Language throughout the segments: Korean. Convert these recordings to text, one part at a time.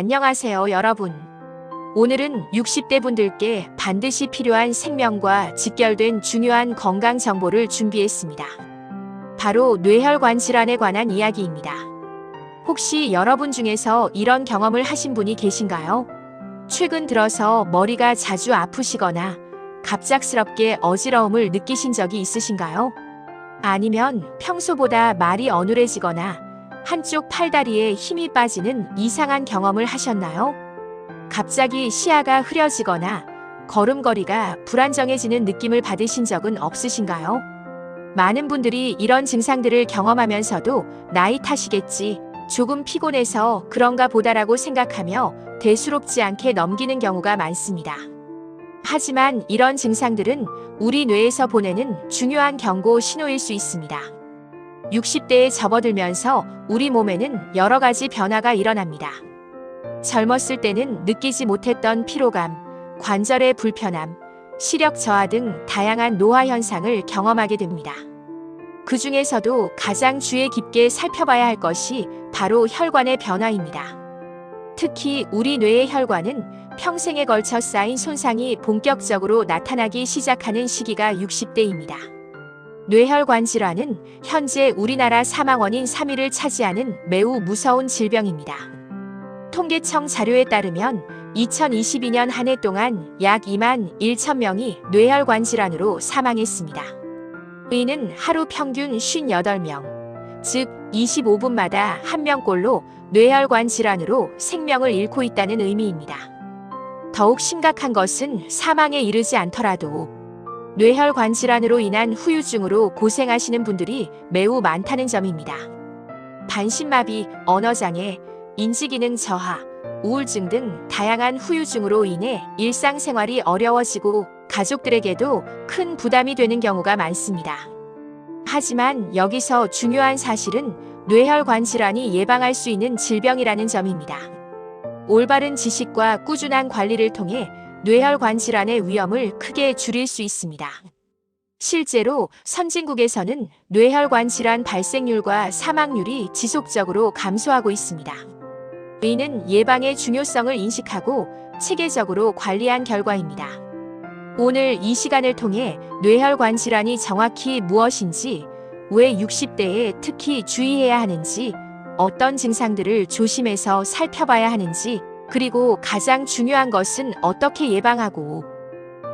안녕하세요, 여러분. 오늘은 60대 분들께 반드시 필요한 생명과 직결된 중요한 건강 정보를 준비했습니다. 바로 뇌혈관 질환에 관한 이야기입니다. 혹시 여러분 중에서 이런 경험을 하신 분이 계신가요? 최근 들어서 머리가 자주 아프시거나 갑작스럽게 어지러움을 느끼신 적이 있으신가요? 아니면 평소보다 말이 어눌해지거나 한쪽 팔다리에 힘이 빠지는 이상한 경험을 하셨나요? 갑자기 시야가 흐려지거나 걸음걸이가 불안정해지는 느낌을 받으신 적은 없으신가요? 많은 분들이 이런 증상들을 경험하면서도 나이 탓이겠지, 조금 피곤해서 그런가 보다라고 생각하며 대수롭지 않게 넘기는 경우가 많습니다. 하지만 이런 증상들은 우리 뇌에서 보내는 중요한 경고 신호일 수 있습니다. 60대에 접어들면서 우리 몸에는 여러 가지 변화가 일어납니다. 젊었을 때는 느끼지 못했던 피로감, 관절의 불편함, 시력 저하 등 다양한 노화 현상을 경험하게 됩니다. 그 중에서도 가장 주의 깊게 살펴봐야 할 것이 바로 혈관의 변화입니다. 특히 우리 뇌의 혈관은 평생에 걸쳐 쌓인 손상이 본격적으로 나타나기 시작하는 시기가 60대입니다. 뇌혈관 질환은 현재 우리나라 사망 원인 3위를 차지하는 매우 무서운 질병입니다. 통계청 자료에 따르면 2022년 한 해 동안 약 2만 1천 명이 뇌혈관 질환으로 사망했습니다. 이는 하루 평균 58명, 즉 25분마다 1명꼴로 뇌혈관 질환으로 생명을 잃고 있다는 의미입니다. 더욱 심각한 것은 사망에 이르지 않더라도 뇌혈관 질환으로 인한 후유증으로 고생하시는 분들이 매우 많다는 점입니다. 반신마비, 언어장애, 인지기능 저하, 우울증 등 다양한 후유증으로 인해 일상생활이 어려워지고 가족들에게도 큰 부담이 되는 경우가 많습니다. 하지만 여기서 중요한 사실은 뇌혈관 질환이 예방할 수 있는 질병이라는 점입니다. 올바른 지식과 꾸준한 관리를 통해 뇌혈관 질환의 위험을 크게 줄일 수 있습니다. 실제로 선진국에서는 뇌혈관 질환 발생률과 사망률이 지속적으로 감소하고 있습니다. 이는 예방의 중요성을 인식하고 체계적으로 관리한 결과입니다. 오늘 이 시간을 통해 뇌혈관 질환이 정확히 무엇인지, 왜 60대에 특히 주의해야 하는지, 어떤 증상들을 조심해서 살펴봐야 하는지, 그리고 가장 중요한 것은 어떻게 예방하고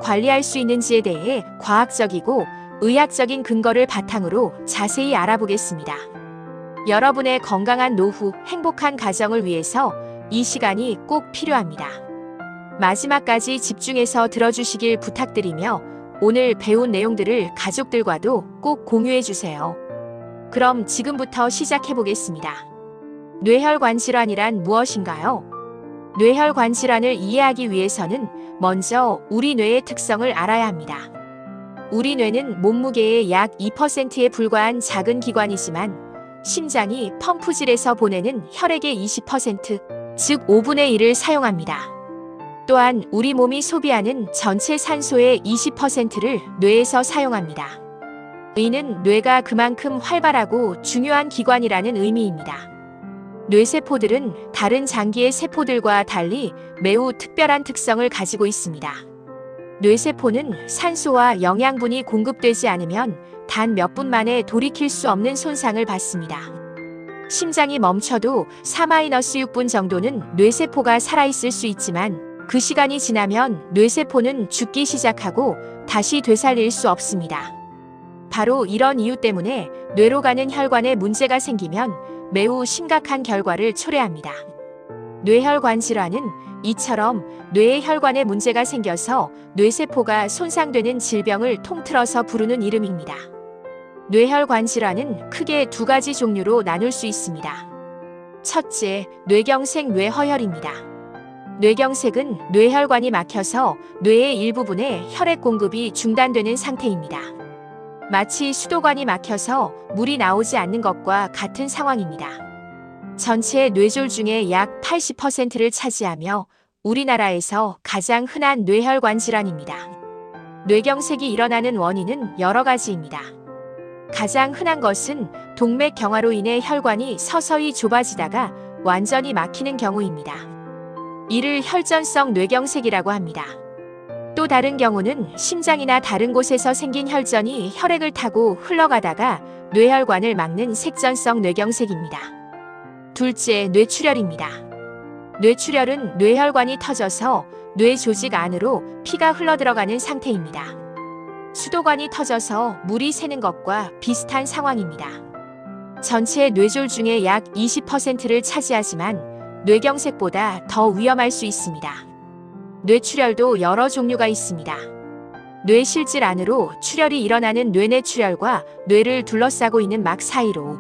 관리할 수 있는지에 대해 과학적이고 의학적인 근거를 바탕으로 자세히 알아보겠습니다. 여러분의 건강한 노후, 행복한 가정을 위해서 이 시간이 꼭 필요합니다. 마지막까지 집중해서 들어주시길 부탁드리며 오늘 배운 내용들을 가족들과도 꼭 공유해 주세요. 그럼 지금부터 시작해 보겠습니다. 뇌혈관 질환이란 무엇인가요? 뇌혈관 질환을 이해하기 위해서는 먼저 우리 뇌의 특성을 알아야 합니다. 우리 뇌는 몸무게의 약 2%에 불과한 작은 기관이지만 심장이 펌프질에서 보내는 혈액의 20%, 즉 5분의 1을 사용합니다. 또한 우리 몸이 소비하는 전체 산소의 20%를 뇌에서 사용합니다. 이는 뇌가 그만큼 활발하고 중요한 기관이라는 의미입니다. 뇌세포들은 다른 장기의 세포들과 달리 매우 특별한 특성을 가지고 있습니다. 뇌세포는 산소와 영양분이 공급되지 않으면 단 몇 분 만에 돌이킬 수 없는 손상을 받습니다. 심장이 멈춰도 4-6분 정도는 뇌세포가 살아있을 수 있지만 그 시간이 지나면 뇌세포는 죽기 시작하고 다시 되살릴 수 없습니다. 바로 이런 이유 때문에 뇌로 가는 혈관에 문제가 생기면 매우 심각한 결과를 초래합니다. 뇌혈관 질환은 이처럼 뇌의 혈관에 문제가 생겨서 뇌세포가 손상되는 질병을 통틀어서 부르는 이름입니다. 뇌혈관 질환은 크게 두 가지 종류로 나눌 수 있습니다. 첫째, 뇌경색 뇌허혈입니다. 뇌경색은 뇌혈관이 막혀서 뇌의 일부분에 혈액 공급이 중단되는 상태입니다. 마치 수도관이 막혀서 물이 나오지 않는 것과 같은 상황입니다. 전체 뇌졸 중에 약 80%를 차지하며 우리나라에서 가장 흔한 뇌혈관 질환입니다. 뇌경색이 일어나는 원인은 여러 가지입니다. 가장 흔한 것은 동맥경화로 인해 혈관이 서서히 좁아지다가 완전히 막히는 경우입니다. 이를 혈전성 뇌경색이라고 합니다. 또 다른 경우는 심장이나 다른 곳에서 생긴 혈전이 혈액을 타고 흘러가다가 뇌혈관을 막는 색전성 뇌경색입니다. 둘째, 뇌출혈입니다. 뇌출혈은 뇌혈관이 터져서 뇌 조직 안으로 피가 흘러들어가는 상태입니다. 수도관이 터져서 물이 새는 것과 비슷한 상황입니다. 전체 뇌졸 중에 약 20%를 차지하지만 뇌경색보다 더 위험할 수 있습니다. 뇌출혈도 여러 종류가 있습니다. 뇌실질 안으로 출혈이 일어나는 뇌내출혈과 뇌를 둘러싸고 있는 막 사이로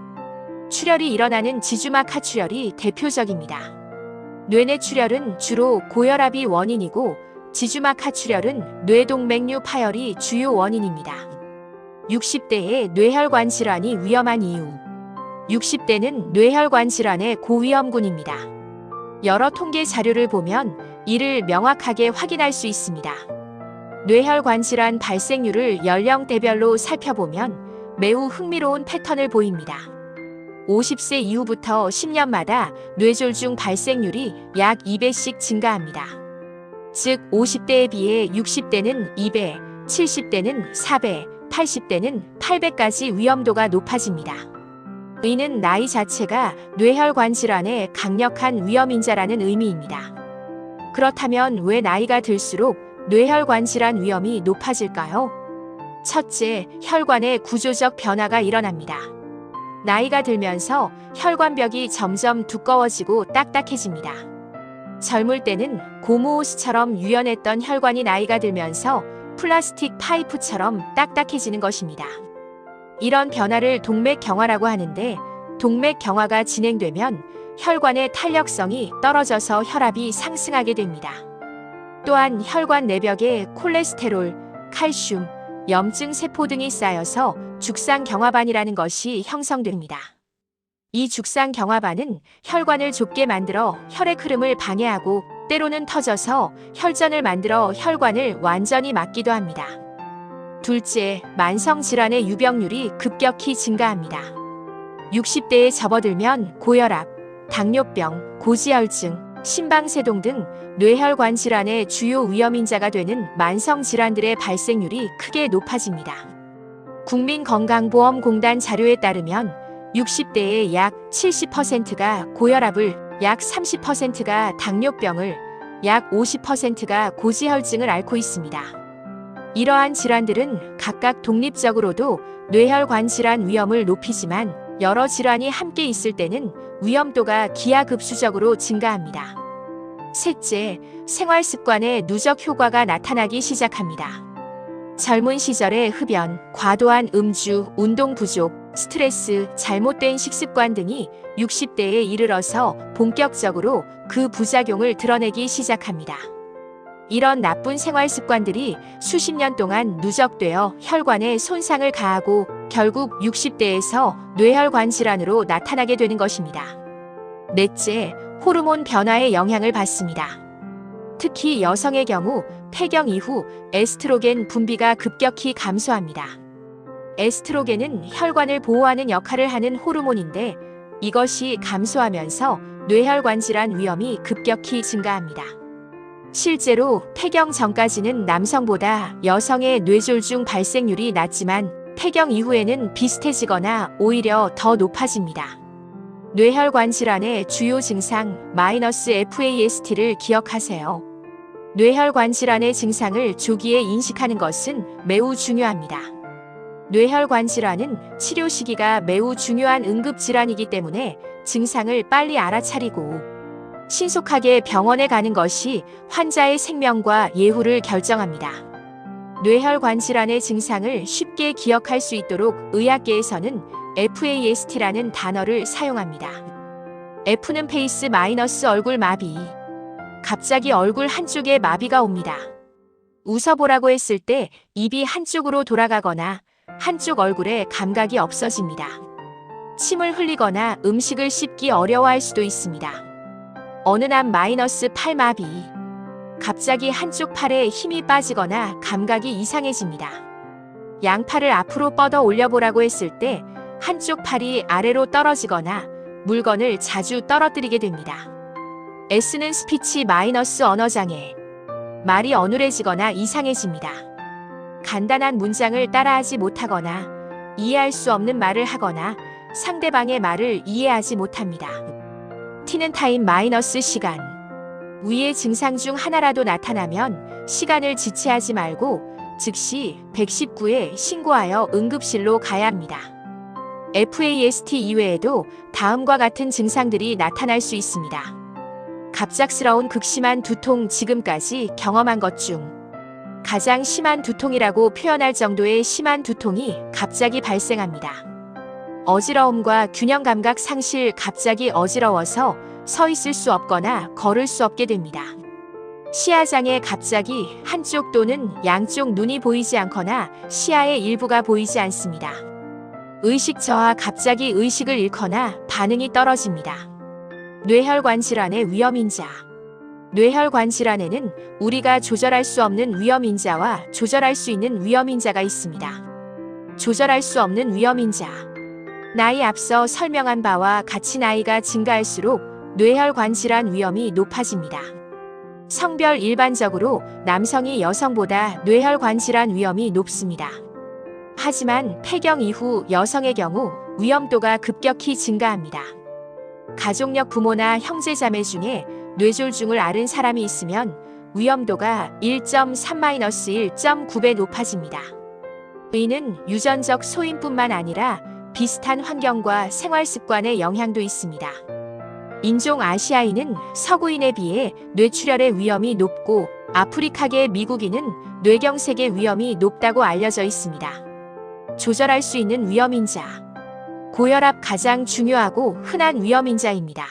출혈이 일어나는 지주막 하출혈이 대표적입니다. 뇌내출혈은 주로 고혈압이 원인이고 지주막 하출혈은 뇌동맥류 파열이 주요 원인입니다. 60대의 뇌혈관 질환이 위험한 이유. 60대는 뇌혈관 질환의 고위험군입니다. 여러 통계 자료를 보면 이를 명확하게 확인할 수 있습니다. 뇌혈관 질환 발생률을 연령대별로 살펴보면 매우 흥미로운 패턴을 보입니다. 50세 이후부터 10년마다 뇌졸중 발생률이 약 2배씩 증가합니다. 즉 50대에 비해 60대는 2배, 70대는 4배, 80대는 8배까지 위험도가 높아집니다. 이는 나이 자체가 뇌혈관 질환의 강력한 위험인자라는 의미입니다. 그렇다면 왜 나이가 들수록 뇌혈관 질환 위험이 높아질까요? 첫째, 혈관의 구조적 변화가 일어납니다. 나이가 들면서 혈관벽이 점점 두꺼워지고 딱딱해집니다. 젊을 때는 고무호스처럼 유연했던 혈관이 나이가 들면서 플라스틱 파이프처럼 딱딱해지는 것입니다. 이런 변화를 동맥경화라고 하는데 동맥경화가 진행되면 혈관의 탄력성이 떨어져서 혈압이 상승하게 됩니다. 또한 혈관 내벽에 콜레스테롤, 칼슘, 염증 세포 등이 쌓여서 죽상경화반이라는 것이 형성됩니다. 이 죽상경화반은 혈관을 좁게 만들어 혈액 흐름을 방해하고 때로는 터져서 혈전을 만들어 혈관을 완전히 막기도 합니다. 둘째, 만성질환의 유병률이 급격히 증가합니다. 60대에 접어들면 고혈압, 당뇨병, 고지혈증, 심방세동 등 뇌혈관 질환의 주요 위험인자가 되는 만성질환들의 발생률이 크게 높아집니다. 국민건강보험공단 자료에 따르면 60대의 약 70%가 고혈압을, 약 30%가 당뇨병을, 약 50%가 고지혈증을 앓고 있습니다. 이러한 질환들은 각각 독립적으로도 뇌혈관 질환 위험을 높이지만 여러 질환이 함께 있을 때는 위험도가 기하급수적으로 증가합니다. 셋째, 생활습관의 누적 효과가 나타나기 시작합니다. 젊은 시절의 흡연, 과도한 음주, 운동 부족, 스트레스, 잘못된 식습관 등이 60대에 이르러서 본격적으로 그 부작용을 드러내기 시작합니다. 이런 나쁜 생활 습관들이 수십 년 동안 누적되어 혈관에 손상을 가하고 결국 60대에서 뇌혈관 질환으로 나타나게 되는 것입니다. 넷째, 호르몬 변화의 영향을 받습니다. 특히 여성의 경우 폐경 이후 에스트로겐 분비가 급격히 감소합니다. 에스트로겐은 혈관을 보호하는 역할을 하는 호르몬인데 이것이 감소하면서 뇌혈관 질환 위험이 급격히 증가합니다. 실제로 폐경 전까지는 남성보다 여성의 뇌졸중 발생률이 낮지만 폐경 이후에는 비슷해지거나 오히려 더 높아집니다. 뇌혈관 질환의 주요 증상 -FAST를 기억하세요. 뇌혈관 질환의 증상을 조기에 인식하는 것은 매우 중요합니다. 뇌혈관 질환은 치료 시기가 매우 중요한 응급질환이기 때문에 증상을 빨리 알아차리고 신속하게 병원에 가는 것이 환자의 생명과 예후를 결정합니다. 뇌혈관 질환의 증상을 쉽게 기억할 수 있도록 의학계에서는 FAST라는 단어를 사용합니다. F는 페이스 마이너스 얼굴 마비. 갑자기 얼굴 한쪽에 마비가 옵니다. 웃어보라고 했을 때 입이 한쪽으로 돌아가거나 한쪽 얼굴에 감각이 없어집니다. 침을 흘리거나 음식을 씹기 어려워할 수도 있습니다. 어느날 -8 마비. 갑자기 한쪽 팔에 힘이 빠지거나 감각이 이상해집니다. 양팔을 앞으로 뻗어 올려보라고 했을 때 한쪽 팔이 아래로 떨어지거나 물건을 자주 떨어뜨리게 됩니다. S는 스피치 마이너스 언어장애. 말이 어눌해지거나 이상해집니다. 간단한 문장을 따라하지 못하거나 이해할 수 없는 말을 하거나 상대방의 말을 이해하지 못합니다. T는 타임 마이너스 시간. 위의 증상 중 하나라도 나타나면 시간을 지체하지 말고 즉시 119에 신고하여 응급실로 가야 합니다. FAST 이외에도 다음과 같은 증상들이 나타날 수 있습니다. 갑작스러운 극심한 두통. 지금까지 경험한 것 중 가장 심한 두통이라고 표현할 정도의 심한 두통이 갑자기 발생합니다. 어지러움과 균형 감각 상실. 갑자기 어지러워서 서 있을 수 없거나 걸을 수 없게 됩니다. 시야장애. 갑자기 한쪽 또는 양쪽 눈이 보이지 않거나 시야의 일부가 보이지 않습니다. 의식 저하. 갑자기 의식을 잃거나 반응이 떨어집니다. 뇌혈관 질환의 위험인자. 뇌혈관 질환에는 우리가 조절할 수 없는 위험인자와 조절할 수 있는 위험인자가 있습니다. 조절할 수 없는 위험인자. 나이 앞서 설명한 바와 같이 나이가 증가할수록 뇌혈관 질환 위험이 높아집니다. 성별. 일반적으로 남성이 여성보다 뇌혈관 질환 위험이 높습니다. 하지만 폐경 이후 여성의 경우 위험도가 급격히 증가합니다. 가족력. 부모나 형제자매 중에 뇌졸중을 앓은 사람이 있으면 위험도가 1.3-1.9배 높아집니다. 이는 유전적 소인뿐만 아니라 비슷한 환경과 생활 습관의 영향도 있습니다. 인종. 아시아인은 서구인에 비해 뇌출혈의 위험이 높고 아프리카계 미국인은 뇌경색의 위험이 높다고 알려져 있습니다. 조절할 수 있는 위험인자. 고혈압. 가장 중요하고 흔한 위험인자입니다.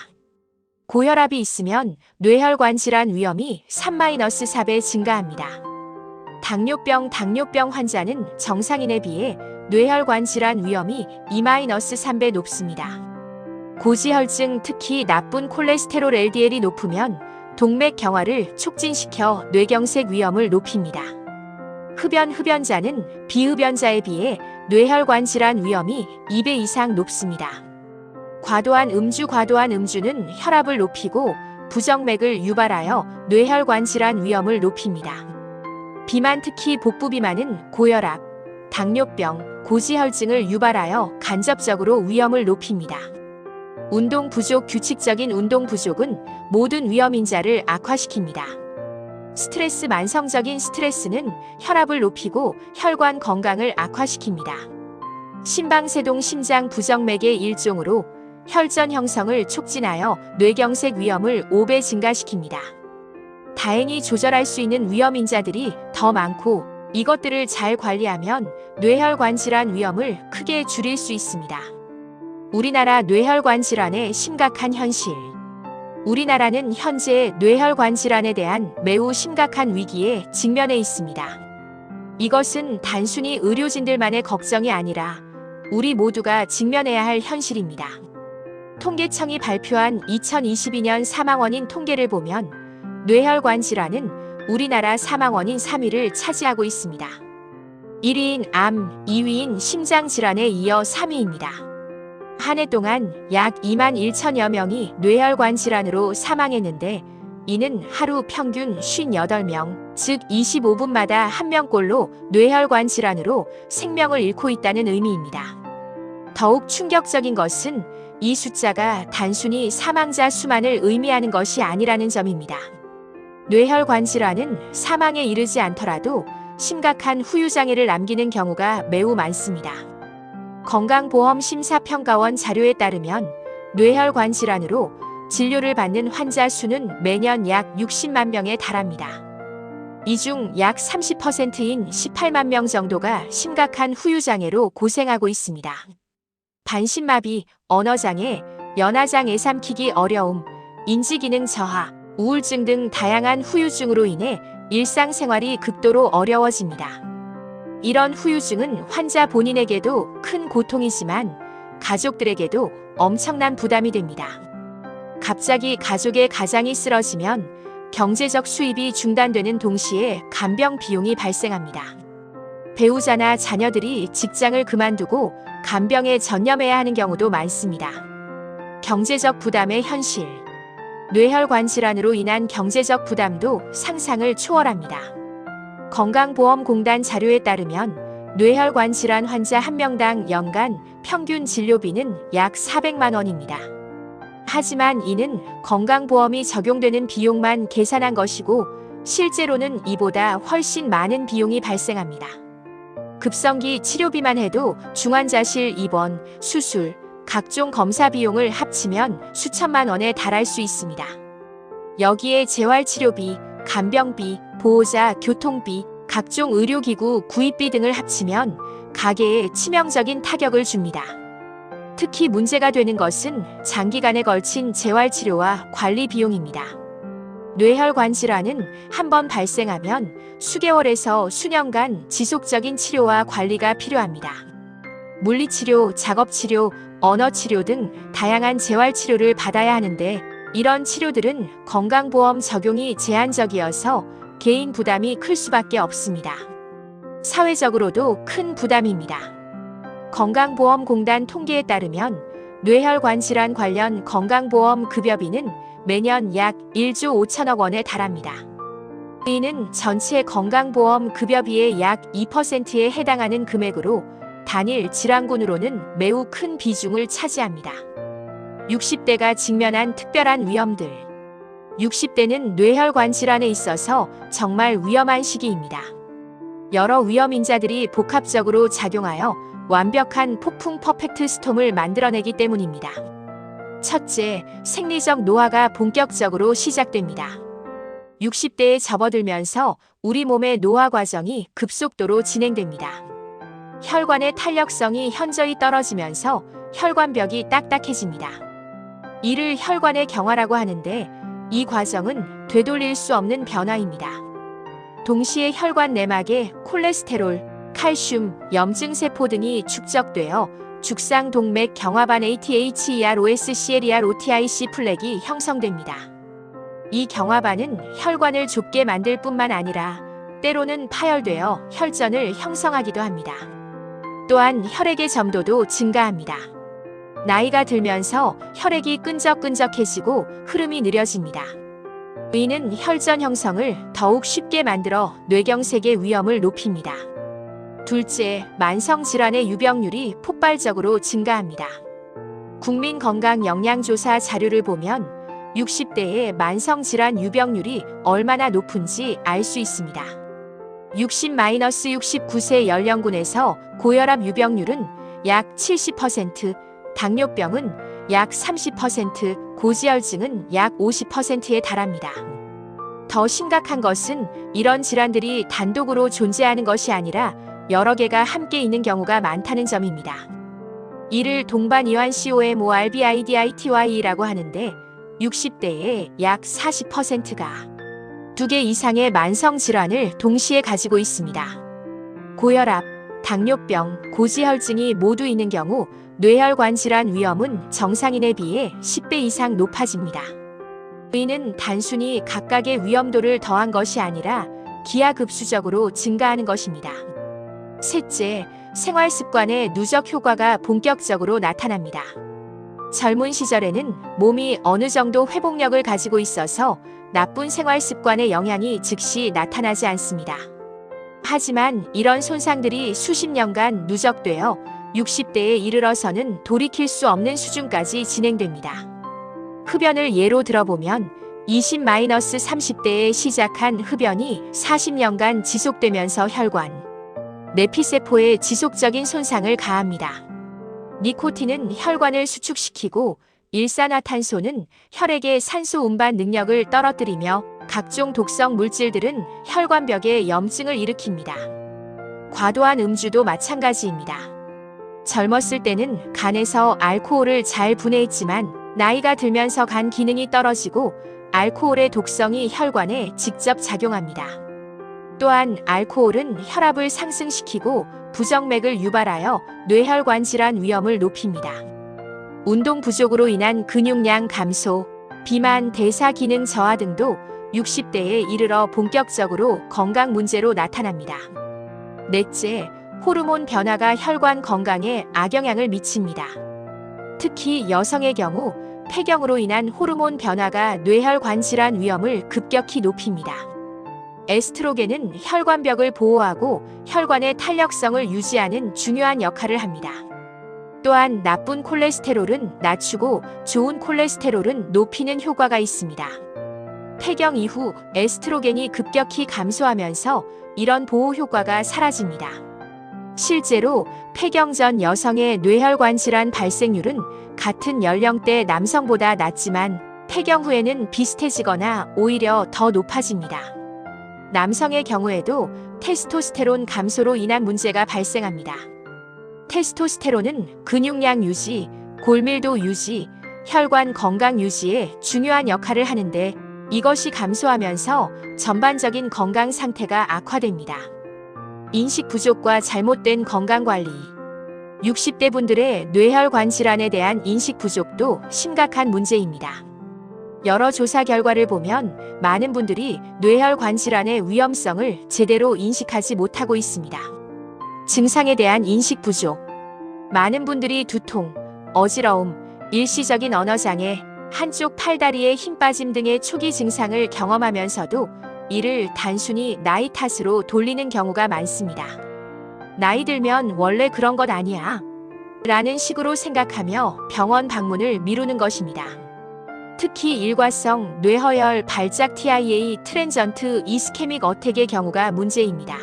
고혈압이 있으면 뇌혈관 질환 위험이 3-4배 증가합니다. 당뇨병. 당뇨병 환자는 정상인에 비해 뇌혈관 질환 위험이 2-3배 높습니다. 고지혈증. 특히 나쁜 콜레스테롤 LDL이 높으면 동맥 경화를 촉진시켜 뇌경색 위험을 높입니다. 흡연. 흡연자는 비흡연자에 비해 뇌혈관 질환 위험이 2배 이상 높습니다. 과도한 음주. 과도한 음주는 혈압을 높이고 부정맥을 유발하여 뇌혈관 질환 위험을 높입니다. 비만. 특히 복부 비만은 고혈압, 당뇨병, 고지혈증을 유발하여 간접적으로 위험을 높입니다. 운동 부족. 규칙적인 운동 부족은 모든 위험인자를 악화시킵니다. 스트레스. 만성적인 스트레스는 혈압을 높이고 혈관 건강을 악화시킵니다. 심방세동. 심장 부정맥의 일종으로 혈전 형성을 촉진하여 뇌경색 위험을 5배 증가시킵니다. 다행히 조절할 수 있는 위험인자들이 더 많고 이것들을 잘 관리하면 뇌혈관 질환 위험을 크게 줄일 수 있습니다. 우리나라 뇌혈관 질환의 심각한 현실. 우리나라는 현재 뇌혈관 질환에 대한 매우 심각한 위기에 직면해 있습니다. 이것은 단순히 의료진들만의 걱정이 아니라 우리 모두가 직면해야 할 현실입니다. 통계청이 발표한 2022년 사망원인 통계를 보면 뇌혈관 질환은 우리나라 사망원인 3위를 차지하고 있습니다. 1위인 암, 2위인 심장질환에 이어 3위입니다. 한 해 동안 약 21,000여 명이 뇌혈관 질환으로 사망했는데 이는 하루 평균 58명, 즉 25분마다 1명꼴로 뇌혈관 질환으로 생명을 잃고 있다는 의미입니다. 더욱 충격적인 것은 이 숫자가 단순히 사망자 수만을 의미하는 것이 아니라는 점입니다. 뇌혈관 질환은 사망에 이르지 않더라도 심각한 후유장애를 남기는 경우가 매우 많습니다. 건강보험심사평가원 자료에 따르면 뇌혈관 질환으로 진료를 받는 환자 수는 매년 약 60만 명에 달합니다. 이 중 약 30%인 18만 명 정도가 심각한 후유장애로 고생하고 있습니다. 반신마비, 언어장애, 연화장애, 삼키기 어려움, 인지기능 저하, 우울증 등 다양한 후유증으로 인해 일상생활이 극도로 어려워집니다. 이런 후유증은 환자 본인에게도 큰 고통이지만 가족들에게도 엄청난 부담이 됩니다. 갑자기 가족의 가장이 쓰러지면 경제적 수입이 중단되는 동시에 간병 비용이 발생합니다. 배우자나 자녀들이 직장을 그만두고 간병에 전념해야 하는 경우도 많습니다. 경제적 부담의 현실. 뇌혈관 질환으로 인한 경제적 부담도 상상을 초월합니다. 건강보험공단 자료에 따르면 뇌혈관 질환 환자 1명당 연간 평균 진료비는 약 400만 원입니다. 하지만 이는 건강보험이 적용되는 비용만 계산한 것이고 실제로는 이보다 훨씬 많은 비용이 발생합니다. 급성기 치료비만 해도 중환자실 입원, 수술, 각종 검사 비용을 합치면 수천만 원에 달할 수 있습니다. 여기에 재활치료비, 간병비, 보호자 교통비, 각종 의료기구 구입비 등을 합치면 가계에 치명적인 타격을 줍니다. 특히 문제가 되는 것은 장기간에 걸친 재활치료와 관리 비용입니다. 뇌혈관 질환은 한번 발생하면 수개월에서 수년간 지속적인 치료와 관리가 필요합니다. 물리치료, 작업치료, 언어치료 등 다양한 재활치료를 받아야 하는데 이런 치료들은 건강보험 적용이 제한적이어서 개인 부담이 클 수밖에 없습니다. 사회적으로도 큰 부담입니다. 건강보험공단 통계에 따르면 뇌혈관 질환 관련 건강보험 급여비는 매년 약 1조 5천억 원에 달합니다. 이는 전체 건강보험 급여비의 약 2%에 해당하는 금액으로 단일 질환군으로는 매우 큰 비중을 차지합니다. 60대가 직면한 특별한 위험들. 60대는 뇌혈관 질환에 있어서 정말 위험한 시기입니다. 여러 위험 인자들이 복합적으로 작용하여 완벽한 폭풍 퍼펙트 스톰을 만들어내기 때문입니다. 첫째, 생리적 노화가 본격적으로 시작됩니다. 60대에 접어들면서 우리 몸의 노화 과정이 급속도로 진행됩니다. 혈관의 탄력성이 현저히 떨어지면서 혈관벽이 딱딱해집니다. 이를 혈관의 경화라고 하는데 이 과정은 되돌릴 수 없는 변화입니다. 동시에 혈관 내막에 콜레스테롤, 칼슘, 염증세포 등이 축적되어 죽상동맥 경화반 ATHEROSCLEROTIC 플렉이 형성됩니다. 이 경화반은 혈관을 좁게 만들 뿐만 아니라 때로는 파열되어 혈전을 형성하기도 합니다. 또한 혈액의 점도도 증가합니다. 나이가 들면서 혈액이 끈적끈적해지고 흐름이 느려집니다. 이는 혈전 형성을 더욱 쉽게 만들어 뇌경색의 위험을 높입니다. 둘째, 만성질환의 유병률이 폭발적으로 증가합니다. 국민건강영양조사 자료를 보면 60대의 만성질환 유병률이 얼마나 높은지 알 수 있습니다. 60-69세 연령군에서 고혈압 유병률은 약 70%, 당뇨병은 약 30%, 고지혈증은 약 50%에 달합니다. 더 심각한 것은 이런 질환들이 단독으로 존재하는 것이 아니라 여러 개가 함께 있는 경우가 많다는 점입니다. 이를 동반이완 COMORBIDITY라고 하는데 60대의 약 40%가 2개 이상의 만성질환을 동시에 가지고 있습니다. 고혈압, 당뇨병, 고지혈증이 모두 있는 경우 뇌혈관 질환 위험은 정상인에 비해 10배 이상 높아집니다. 이는 단순히 각각의 위험도를 더한 것이 아니라 기하급수적으로 증가하는 것입니다. 셋째, 생활습관의 누적 효과가 본격적으로 나타납니다. 젊은 시절에는 몸이 어느 정도 회복력을 가지고 있어서 나쁜 생활습관의 영향이 즉시 나타나지 않습니다. 하지만 이런 손상들이 수십 년간 누적되어 60대에 이르러서는 돌이킬 수 없는 수준까지 진행됩니다. 흡연을 예로 들어보면 20-30대에 시작한 흡연이 40년간 지속되면서 혈관, 내피세포에 지속적인 손상을 가합니다. 니코틴은 혈관을 수축시키고 일산화탄소는 혈액의 산소 운반 능력을 떨어뜨리며 각종 독성 물질들은 혈관벽에 염증을 일으킵니다. 과도한 음주도 마찬가지입니다. 젊었을 때는 간에서 알코올을 잘 분해했지만 나이가 들면서 간 기능이 떨어지고 알코올의 독성이 혈관에 직접 작용합니다. 또한 알코올은 혈압을 상승시키고 부정맥을 유발하여 뇌혈관 질환 위험을 높입니다. 운동 부족으로 인한 근육량 감소, 비만, 대사 기능 저하 등도 60대에 이르러 본격적으로 건강 문제로 나타납니다. 넷째, 호르몬 변화가 혈관 건강에 악영향을 미칩니다. 특히 여성의 경우 폐경으로 인한 호르몬 변화가 뇌혈관 질환 위험을 급격히 높입니다. 에스트로겐은 혈관벽을 보호하고 혈관의 탄력성을 유지하는 중요한 역할을 합니다. 또한 나쁜 콜레스테롤은 낮추고 좋은 콜레스테롤은 높이는 효과가 있습니다. 폐경 이후 에스트로겐이 급격히 감소하면서 이런 보호 효과가 사라집니다. 실제로 폐경 전 여성의 뇌혈관 질환 발생률은 같은 연령대 남성보다 낮지만 폐경 후에는 비슷해지거나 오히려 더 높아집니다. 남성의 경우에도 테스토스테론 감소로 인한 문제가 발생합니다. 테스토스테론은 근육량 유지, 골밀도 유지, 혈관 건강 유지에 중요한 역할을 하는데 이것이 감소하면서 전반적인 건강 상태가 악화됩니다. 인식 부족과 잘못된 건강관리. 60대 분들의 뇌혈관 질환에 대한 인식 부족도 심각한 문제입니다. 여러 조사 결과를 보면 많은 분들이 뇌혈관 질환의 위험성을 제대로 인식하지 못하고 있습니다. 증상에 대한 인식 부족. 많은 분들이 두통, 어지러움, 일시적인 언어장애, 한쪽 팔다리에 힘 빠짐 등의 초기 증상을 경험하면서도 이를 단순히 나이 탓으로 돌리는 경우가 많습니다. 나이 들면 원래 그런 것 아니야 라는 식으로 생각하며 병원 방문을 미루는 것입니다. 특히 일과성 뇌허혈 발작 TIA 트랜전트 이스케믹 어택의 경우가 문제입니다.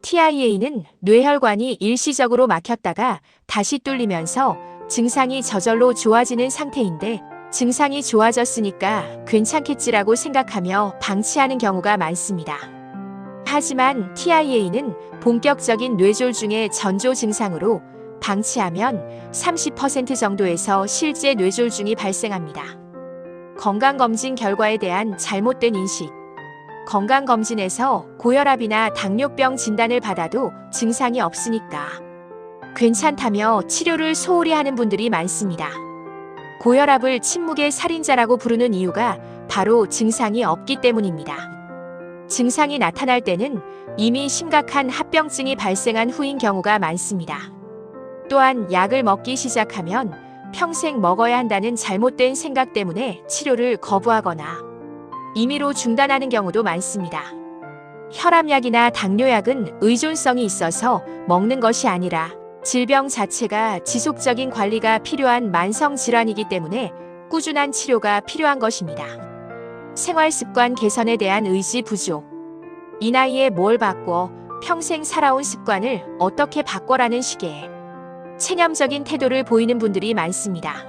TIA는 뇌혈관이 일시적으로 막혔다가 다시 뚫리면서 증상이 저절로 좋아지는 상태인데 증상이 좋아졌으니까 괜찮겠지라고 생각하며 방치하는 경우가 많습니다. 하지만 TIA는 본격적인 뇌졸중의 전조 증상으로 방치하면 30% 정도에서 실제 뇌졸중이 발생합니다. 건강검진 결과에 대한 잘못된 인식. 건강검진에서 고혈압이나 당뇨병 진단을 받아도 증상이 없으니까 괜찮다며 치료를 소홀히 하는 분들이 많습니다. 고혈압을 침묵의 살인자라고 부르는 이유가 바로 증상이 없기 때문입니다. 증상이 나타날 때는 이미 심각한 합병증이 발생한 후인 경우가 많습니다. 또한 약을 먹기 시작하면 평생 먹어야 한다는 잘못된 생각 때문에 치료를 거부하거나 임의로 중단하는 경우도 많습니다. 혈압약이나 당뇨약은 의존성이 있어서 먹는 것이 아니라 질병 자체가 지속적인 관리가 필요한 만성 질환이기 때문에 꾸준한 치료가 필요한 것입니다. 생활습관 개선에 대한 의지 부족. 이 나이에 뭘 바꿔 평생 살아온 습관을 어떻게 바꿔라는 식의 체념적인 태도를 보이는 분들이 많습니다.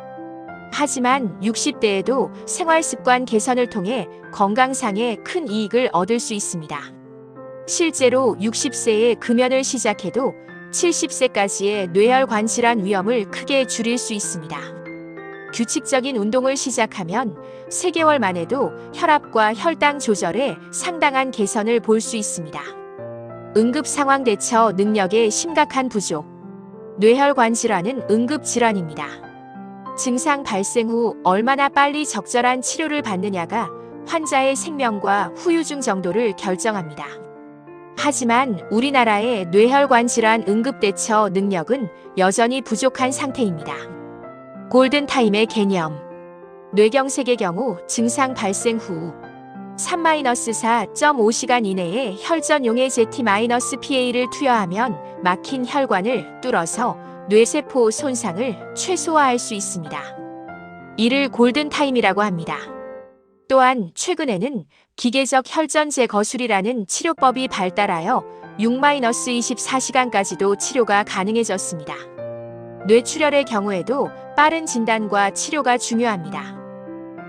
하지만 60대에도 생활습관 개선을 통해 건강상의 큰 이익을 얻을 수 있습니다. 실제로 60세에 금연을 시작해도 70세까지의 뇌혈관 질환 위험을 크게 줄일 수 있습니다. 규칙적인 운동을 시작하면 3개월 만에도 혈압과 혈당 조절에 상당한 개선을 볼 수 있습니다. 응급 상황 대처 능력의 심각한 부족. 뇌혈관 질환은 응급 질환입니다. 증상 발생 후 얼마나 빨리 적절한 치료를 받느냐가 환자의 생명과 후유증 정도를 결정합니다. 하지만 우리나라의 뇌혈관 질환 응급대처 능력은 여전히 부족한 상태입니다. 골든타임의 개념. 뇌경색의 경우 증상 발생 후 3-4.5시간 이내에 혈전용의 ZT-PA를 투여하면 막힌 혈관을 뚫어서 뇌세포 손상을 최소화할 수 있습니다. 이를 골든타임이라고 합니다. 또한 최근에는 기계적 혈전제 거술이라는 치료법이 발달하여 6-24시간까지도 치료가 가능해졌습니다. 뇌출혈의 경우에도 빠른 진단과 치료가 중요합니다.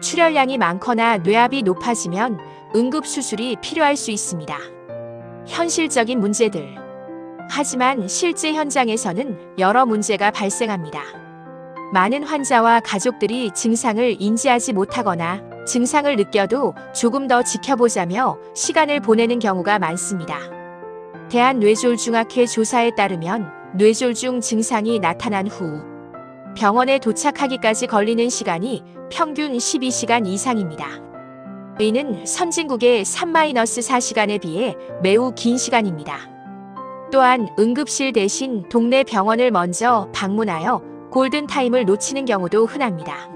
출혈량이 많거나 뇌압이 높아지면 응급수술이 필요할 수 있습니다. 현실적인 문제들. 하지만 실제 현장에서는 여러 문제가 발생합니다. 많은 환자와 가족들이 증상을 인지하지 못하거나 증상을 느껴도 조금 더 지켜보자며 시간을 보내는 경우가 많습니다. 대한뇌졸중학회 조사에 따르면 뇌졸중 증상이 나타난 후 병원에 도착하기까지 걸리는 시간이 평균 12시간 이상입니다. 이는 선진국의 3-4시간에 비해 매우 긴 시간입니다. 또한 응급실 대신 동네 병원을 먼저 방문하여 골든타임을 놓치는 경우도 흔합니다.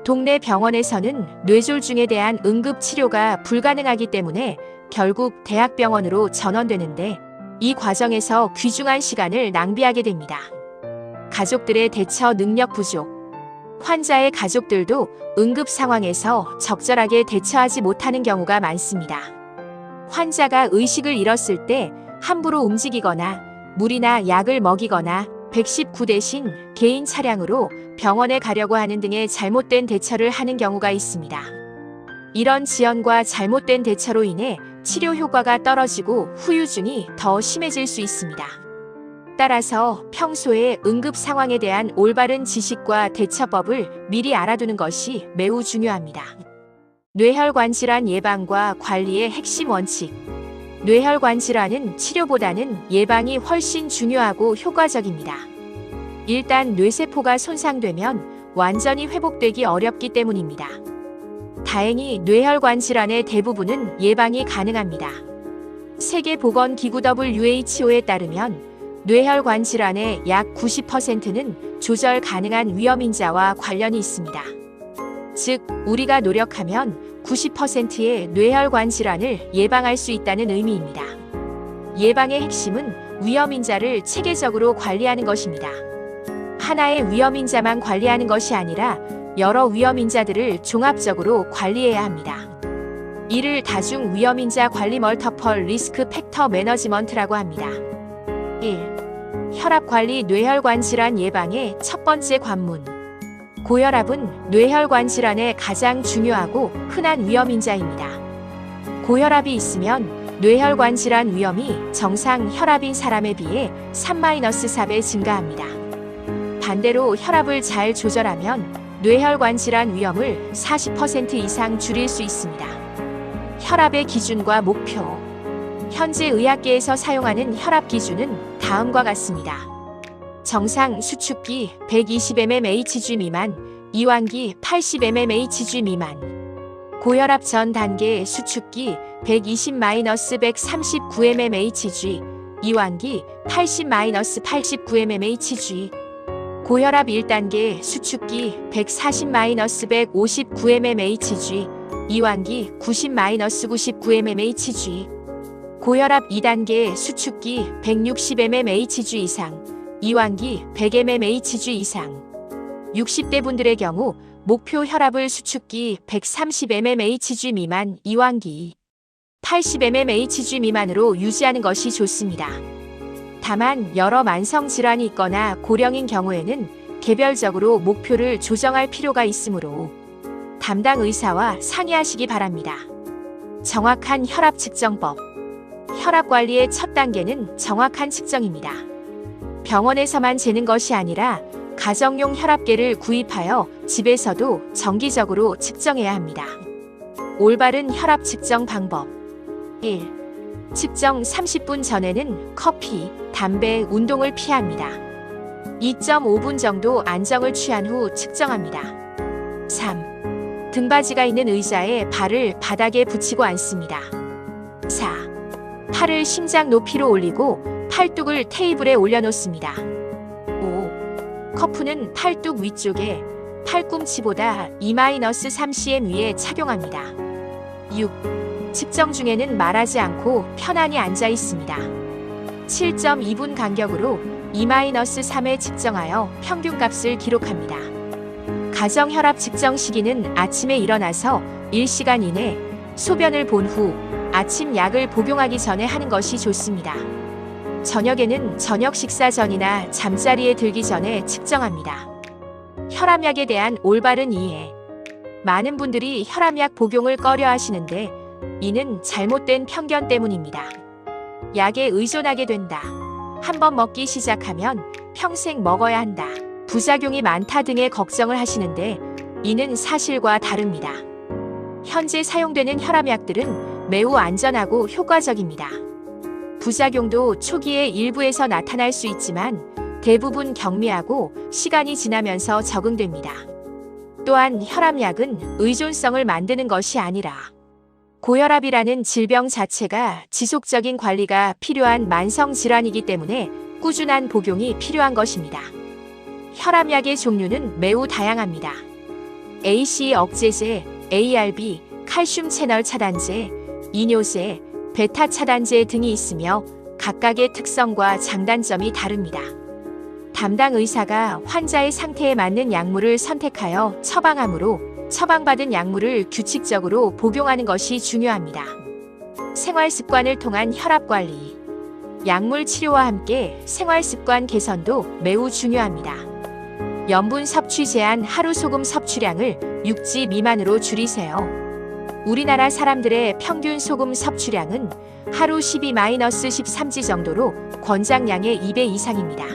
동네 병원에서는 뇌졸중에 대한 응급 치료가 불가능하기 때문에 결국 대학병원으로 전원되는데 이 과정에서 귀중한 시간을 낭비하게 됩니다. 가족들의 대처 능력 부족. 환자의 가족들도 응급 상황에서 적절하게 대처하지 못하는 경우가 많습니다. 환자가 의식을 잃었을 때 함부로 움직이거나 물이나 약을 먹이거나 119 대신 개인 차량으로 병원에 가려고 하는 등의 잘못된 대처를 하는 경우가 있습니다. 이런 지연과 잘못된 대처로 인해 치료 효과가 떨어지고 후유증이 더 심해질 수 있습니다. 따라서 평소에 응급 상황에 대한 올바른 지식과 대처법을 미리 알아두는 것이 매우 중요합니다. 뇌혈관 질환 예방과 관리의 핵심 원칙. 뇌혈관 질환은 치료보다는 예방이 훨씬 중요하고 효과적입니다. 일단 뇌세포가 손상되면 완전히 회복되기 어렵기 때문입니다. 다행히 뇌혈관 질환의 대부분은 예방이 가능합니다. 세계보건기구 WHO에 따르면 뇌혈관 질환의 약 90%는 조절 가능한 위험인자와 관련이 있습니다. 즉, 우리가 노력하면 90%의 뇌혈관 질환을 예방할 수 있다는 의미입니다. 예방의 핵심은 위험인자를 체계적으로 관리하는 것입니다. 하나의 위험인자만 관리하는 것이 아니라 여러 위험인자들을 종합적으로 관리해야 합니다. 이를 다중 위험인자 관리 멀터펄 리스크 팩터 매너지먼트라고 합니다. 1. 혈압관리 뇌혈관 질환 예방의 첫 번째 관문. 고혈압은 뇌혈관 질환의 가장 중요하고 흔한 위험인자입니다. 고혈압이 있으면 뇌혈관 질환 위험이 정상 혈압인 사람에 비해 3-4배 증가합니다. 반대로 혈압을 잘 조절하면 뇌혈관 질환 위험을 40% 이상 줄일 수 있습니다. 혈압의 기준과 목표. 현재 의학계에서 사용하는 혈압 기준은 다음과 같습니다. 정상 수축기 120mmHg 미만, 이완기 80mmHg 미만. 고혈압 전 단계 수축기 120-139mmHg, 이완기 80-89mmHg. 고혈압 1단계 수축기 140-159mmHg, 이완기 90-99mmHg. 고혈압 2단계 수축기 160mmHg 이상, 이완기 100mmHg 이상. 60대 분들의 경우 목표 혈압을 수축기 130mmHg 미만, 이완기 80mmHg 미만으로 유지하는 것이 좋습니다. 다만 여러 만성 질환이 있거나 고령인 경우에는 개별적으로 목표를 조정할 필요가 있으므로 담당 의사와 상의하시기 바랍니다. 정확한 혈압 측정법. 혈압 관리의 첫 단계는 정확한 측정입니다. 병원에서만 재는 것이 아니라 가정용 혈압계를 구입하여 집에서도 정기적으로 측정해야 합니다. 올바른 혈압 측정 방법. 1. 측정 30분 전에는 커피, 담배, 운동을 피합니다. 2.5분 정도 안정을 취한 후 측정합니다. 3. 등받이가 있는 의자에 발을 바닥에 붙이고 앉습니다. 4. 팔을 심장 높이로 올리고 팔뚝을 테이블에 올려놓습니다. 5. 커프는 팔뚝 위쪽에 팔꿈치보다 2-3cm 위에 착용합니다. 6. 측정 중에는 말하지 않고 편안히 앉아 있습니다. 7.2분 간격으로 2-3에 측정하여 평균값을 기록합니다. 가정 혈압 측정 시기는 아침에 일어나서 1시간 이내, 소변을 본 후, 아침 약을 복용하기 전에 하는 것이 좋습니다. 저녁에는 저녁 식사 전이나 잠자리에 들기 전에 측정합니다. 혈압약에 대한 올바른 이해. 많은 분들이 혈압약 복용을 꺼려 하시는데 이는 잘못된 편견 때문입니다. 약에 의존하게 된다. 한번 먹기 시작하면 평생 먹어야 한다. 부작용이 많다 등의 걱정을 하시는데 이는 사실과 다릅니다. 현재 사용되는 혈압약들은 매우 안전하고 효과적입니다. 부작용도 초기에 일부에서 나타날 수 있지만 대부분 경미하고 시간이 지나면서 적응됩니다. 또한 혈압약은 의존성을 만드는 것이 아니라 고혈압이라는 질병 자체가 지속적인 관리가 필요한 만성 질환이기 때문에 꾸준한 복용이 필요한 것입니다. 혈압약의 종류는 매우 다양합니다. ACE 억제제, ARB, 칼슘 채널 차단제, 이뇨제, 베타 차단제 등이 있으며 각각의 특성과 장단점이 다릅니다. 담당 의사가 환자의 상태에 맞는 약물을 선택하여 처방하므로 처방받은 약물을 규칙적으로 복용하는 것이 중요합니다. 생활 습관을 통한 혈압 관리. 약물 치료와 함께 생활 습관 개선도 매우 중요합니다. 염분 섭취 제한. 하루 소금 섭취량을 6지 미만으로 줄이세요. 우리나라 사람들의 평균 소금 섭취량은 하루 12-13지 정도로 권장량의 2배 이상입니다.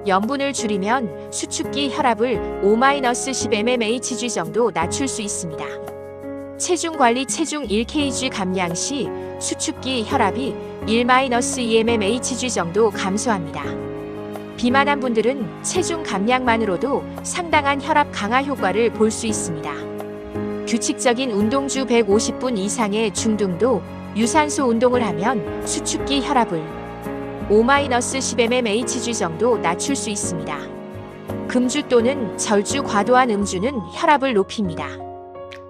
염분을 줄이면 수축기 혈압을 5-10 mmHg 정도 낮출 수 있습니다. 체중 관리. 체중 1kg 감량 시 수축기 혈압이 1-2 mmHg 정도 감소합니다. 비만한 분들은 체중 감량만으로도 상당한 혈압 강화 효과를 볼 수 있습니다. 규칙적인 운동. 주 150분 이상의 중등도 유산소 운동을 하면 수축기 혈압을 5-10 mmHg 정도 낮출 수 있습니다. 금주 또는 절주. 과도한 음주는 혈압을 높입니다.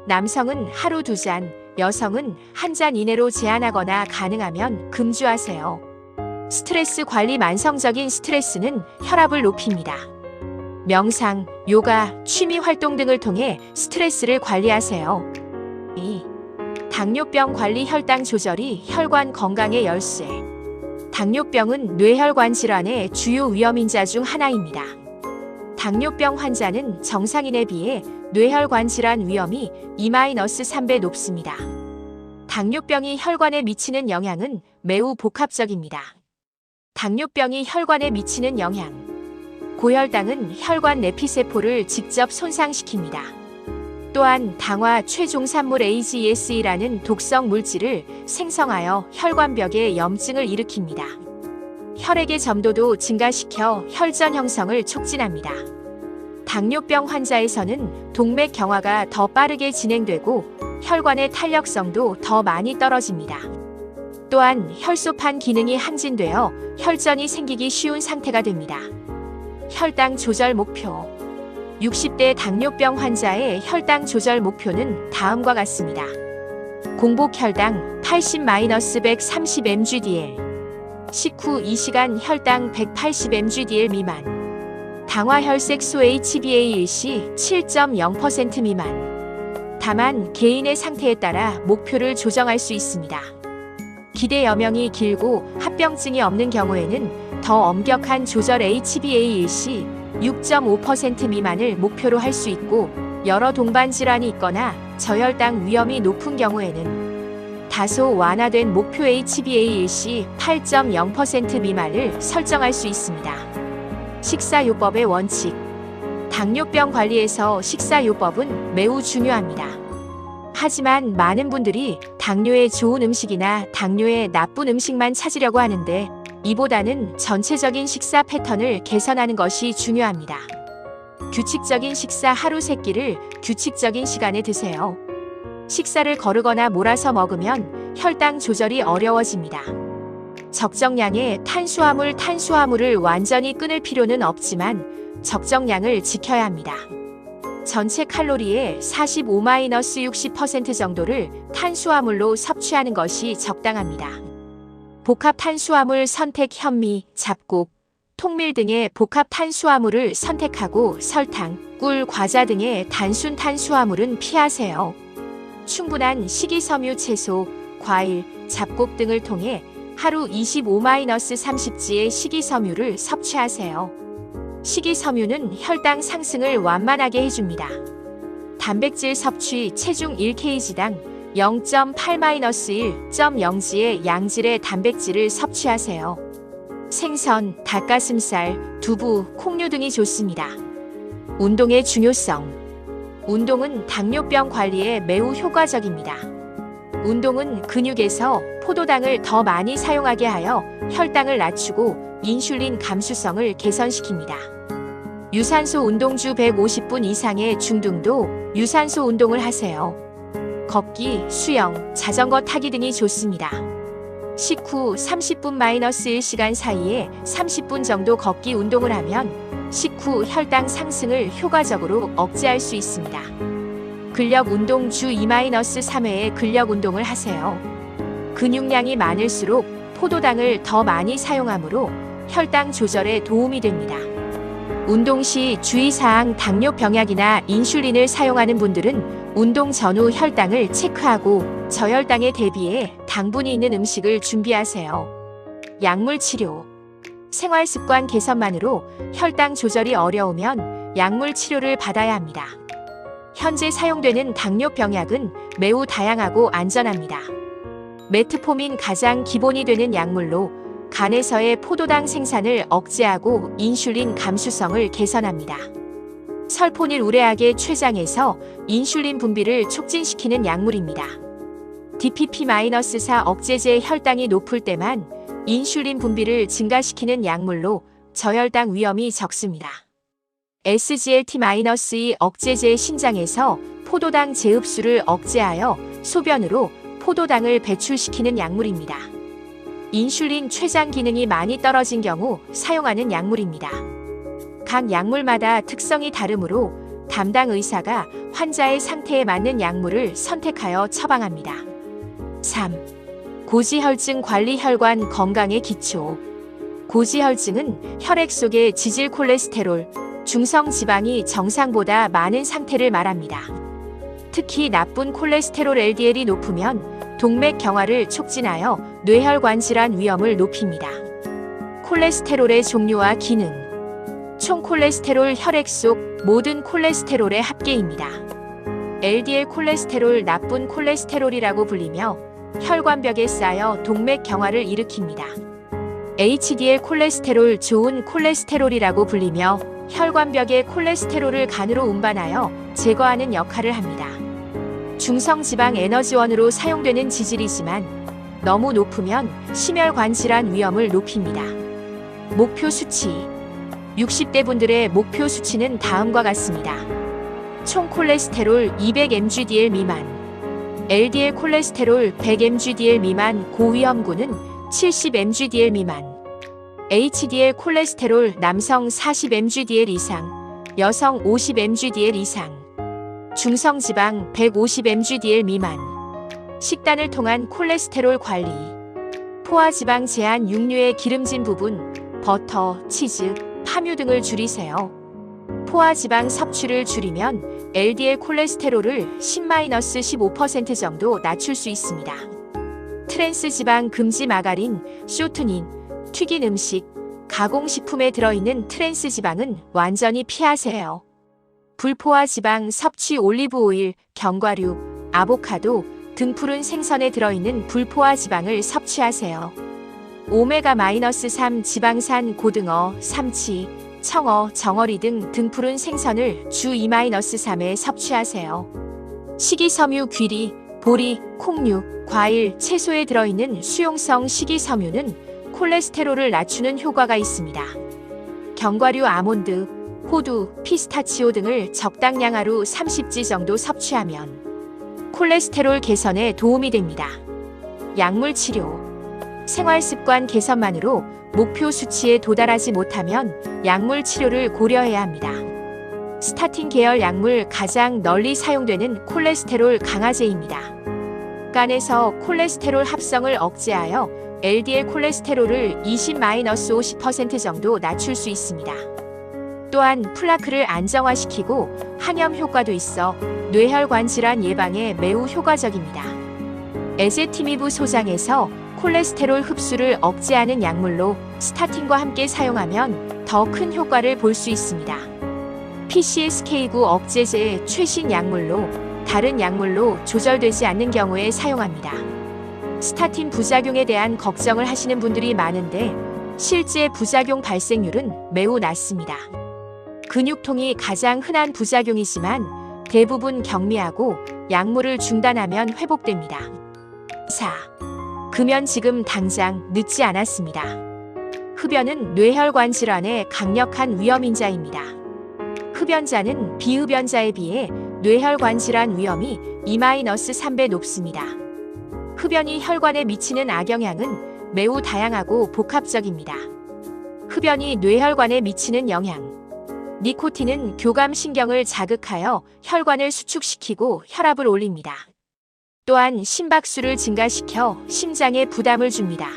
남성은 하루 2잔, 여성은 1잔 이내로 제한하거나 가능하면 금주하세요. 스트레스 관리. 만성적인 스트레스는 혈압을 높입니다. 명상, 요가, 취미 활동 등을 통해 스트레스를 관리하세요. 2. 당뇨병 관리. 혈당 조절이 혈관 건강의 열쇠. 당뇨병은 뇌혈관 질환의 주요 위험인자 중 하나입니다. 당뇨병 환자는 정상인에 비해 뇌혈관 질환 위험이 2-3배 높습니다. 당뇨병이 혈관에 미치는 영향은 매우 복합적입니다. 당뇨병이 혈관에 미치는 영향. 고혈당은 혈관 내피세포를 직접 손상시킵니다. 또한 당화 최종산물 AGSE라는 독성 물질을 생성하여 혈관벽에 염증을 일으킵니다. 혈액의 점도도 증가시켜 혈전 형성을 촉진합니다. 당뇨병 환자에서는 동맥 경화가 더 빠르게 진행되고 혈관의 탄력성도 더 많이 떨어집니다. 또한 혈소판 기능이 항진되어 혈전이 생기기 쉬운 상태가 됩니다. 혈당 조절 목표. 60대 당뇨병 환자의 혈당 조절 목표는 다음과 같습니다. 공복 혈당 80-130 mgdl. 식후 2시간 혈당 180 mgdl 미만. 당화 혈색소 HbA1c 7.0% 미만. 다만 개인의 상태에 따라 목표를 조정할 수 있습니다. 기대 여명이 길고 합병증이 없는 경우에는 더 엄격한 조절 HbA1c 6.5% 미만을 목표로 할 수 있고, 여러 동반 질환이 있거나 저혈당 위험이 높은 경우에는 다소 완화된 목표 HbA1c 8.0% 미만을 설정할 수 있습니다. 식사요법의 원칙. 당뇨병 관리에서 식사요법은 매우 중요합니다. 하지만 많은 분들이 당뇨에 좋은 음식이나 당뇨에 나쁜 음식만 찾으려고 하는데, 이보다는 전체적인 식사 패턴을 개선하는 것이 중요합니다. 규칙적인 식사. 하루 3끼를 규칙적인 시간에 드세요. 식사를 거르거나 몰아서 먹으면 혈당 조절이 어려워집니다. 적정량의 탄수화물을 완전히 끊을 필요는 없지만 적정량을 지켜야 합니다. 전체 칼로리의 45-60% 정도를 탄수화물로 섭취하는 것이 적당합니다. 복합 탄수화물 선택. 현미, 잡곡, 통밀 등의 복합 탄수화물을 선택하고 설탕, 꿀, 과자 등의 단순 탄수화물은 피하세요. 충분한 식이섬유. 채소, 과일, 잡곡 등을 통해 하루 25-30g의 식이섬유를 섭취하세요. 식이섬유는 혈당 상승을 완만하게 해줍니다. 단백질 섭취. 체중 1kg당 0.8-1.0g의 양질의 단백질을 섭취하세요. 생선, 닭가슴살, 두부, 콩류 등이 좋습니다. 운동의 중요성. 운동은 당뇨병 관리에 매우 효과적입니다. 운동은 근육에서 포도당을 더 많이 사용하게 하여 혈당을 낮추고 인슐린 감수성을 개선시킵니다. 유산소 운동. 주 150분 이상의 중등도 유산소 운동을 하세요. 걷기, 수영, 자전거 타기 등이 좋습니다. 식후 30분-1시간 사이에 30분 정도 걷기 운동을 하면 식후 혈당 상승을 효과적으로 억제할 수 있습니다. 근력 운동 주 2-3회의 근력 운동을 하세요. 근육량이 많을수록 포도당을 더 많이 사용하므로 혈당 조절에 도움이 됩니다. 운동 시 주의사항. 당뇨 병약이나 인슐린을 사용하는 분들은 운동 전후 혈당을 체크하고 저혈당에 대비해 당분이 있는 음식을 준비하세요. 약물 치료. 생활습관 개선만으로 혈당 조절이 어려우면 약물 치료를 받아야 합니다. 현재 사용되는 당뇨 병약은 매우 다양하고 안전합니다. 메트포민 가장 기본이 되는 약물로 간에서의 포도당 생산을 억제하고 인슐린 감수성을 개선합니다. 설포닐 우레아계 췌장에서 인슐린 분비를 촉진시키는 약물입니다. DPP-4 억제제. 혈당이 높을 때만 인슐린 분비를 증가시키는 약물로 저혈당 위험이 적습니다. SGLT-2 억제제. 신장에서 포도당 재흡수를 억제하여 소변으로 포도당을 배출시키는 약물입니다. 인슐린 췌장 기능이 많이 떨어진 경우 사용하는 약물입니다. 각 약물마다 특성이 다르므로 담당 의사가 환자의 상태에 맞는 약물을 선택하여 처방합니다. 3. 고지혈증 관리. 혈관 건강의 기초. 고지혈증은 혈액 속의 지질 콜레스테롤, 중성 지방이 정상보다 많은 상태를 말합니다. 특히 나쁜 콜레스테롤 LDL이 높으면 동맥 경화를 촉진하여 뇌혈관 질환 위험을 높입니다. 콜레스테롤의 종류와 기능. 총 콜레스테롤. 혈액 속 모든 콜레스테롤의 합계입니다. LDL 콜레스테롤 나쁜 콜레스테롤이라고 불리며 혈관벽에 쌓여 동맥 경화를 일으킵니다. HDL 콜레스테롤 좋은 콜레스테롤이라고 불리며 혈관벽의 콜레스테롤을 간으로 운반하여 제거하는 역할을 합니다. 중성지방 에너지원으로 사용되는 지질이지만 너무 높으면 심혈관 질환 위험을 높입니다. 목표 수치. 60대 분들의 목표 수치는 다음과 같습니다. 총 콜레스테롤 200mgdl 미만, LDL 콜레스테롤 100mgdl 미만. 고위험군은 70mgdl 미만. HDL 콜레스테롤 남성 40mgdl 이상, 여성 50mgdl 이상. 중성지방 150mgdl 미만. 식단을 통한 콜레스테롤 관리. 포화지방 제한. 육류의 기름진 부분, 버터, 치즈, 파뮤 등을 줄이세요. 포화지방 섭취를 줄이면 LDL 콜레스테롤을 10-15% 정도 낮출 수 있습니다. 트랜스지방 금지. 마가린, 쇼트닝, 튀긴 음식, 가공식품에 들어있는 트랜스지방은 완전히 피하세요. 불포화 지방 섭취. 올리브 오일, 견과류, 아보카도 등 푸른 생선에 들어있는 불포화 지방을 섭취하세요. 오메가-3 지방산. 고등어, 삼치, 청어, 정어리 등 등푸른 생선을 주 2-3회 섭취하세요. 식이섬유. 귀리, 보리, 콩류, 과일, 채소에 들어있는 수용성 식이섬유는 콜레스테롤을 낮추는 효과가 있습니다. 견과류, 아몬드, 호두, 피스타치오 등을 적당량 하루 30지 정도 섭취하면 콜레스테롤 개선에 도움이 됩니다. 약물 치료. 생활습관 개선만으로 목표 수치에 도달하지 못하면 약물 치료를 고려해야 합니다. 스타틴 계열 약물. 가장 널리 사용되는 콜레스테롤 강화제입니다. 간에서 콜레스테롤 합성을 억제하여 LDL 콜레스테롤을 20-50% 정도 낮출 수 있습니다. 또한 플라크를 안정화시키고 항염 효과도 있어 뇌혈관 질환 예방에 매우 효과적입니다. 에제티미브 소장에서 콜레스테롤 흡수를 억제하는 약물로 스타틴과 함께 사용하면 더 큰 효과를 볼 수 있습니다. PCSK9 억제제의 최신 약물로 다른 약물로 조절되지 않는 경우에 사용합니다. 스타틴 부작용에 대한 걱정을 하시는 분들이 많은데 실제 부작용 발생률은 매우 낮습니다. 근육통이 가장 흔한 부작용이지만 대부분 경미하고 약물을 중단하면 회복됩니다. 4. 금연. 지금 당장 늦지 않았습니다. 흡연은 뇌혈관 질환의 강력한 위험인자입니다. 흡연자는 비흡연자에 비해 뇌혈관 질환 위험이 2-3배 높습니다. 흡연이 혈관에 미치는 악영향은 매우 다양하고 복합적입니다. 흡연이 뇌혈관에 미치는 영향. 니코틴은 교감신경을 자극하여 혈관을 수축시키고 혈압을 올립니다. 또한 심박수를 증가시켜 심장에 부담을 줍니다.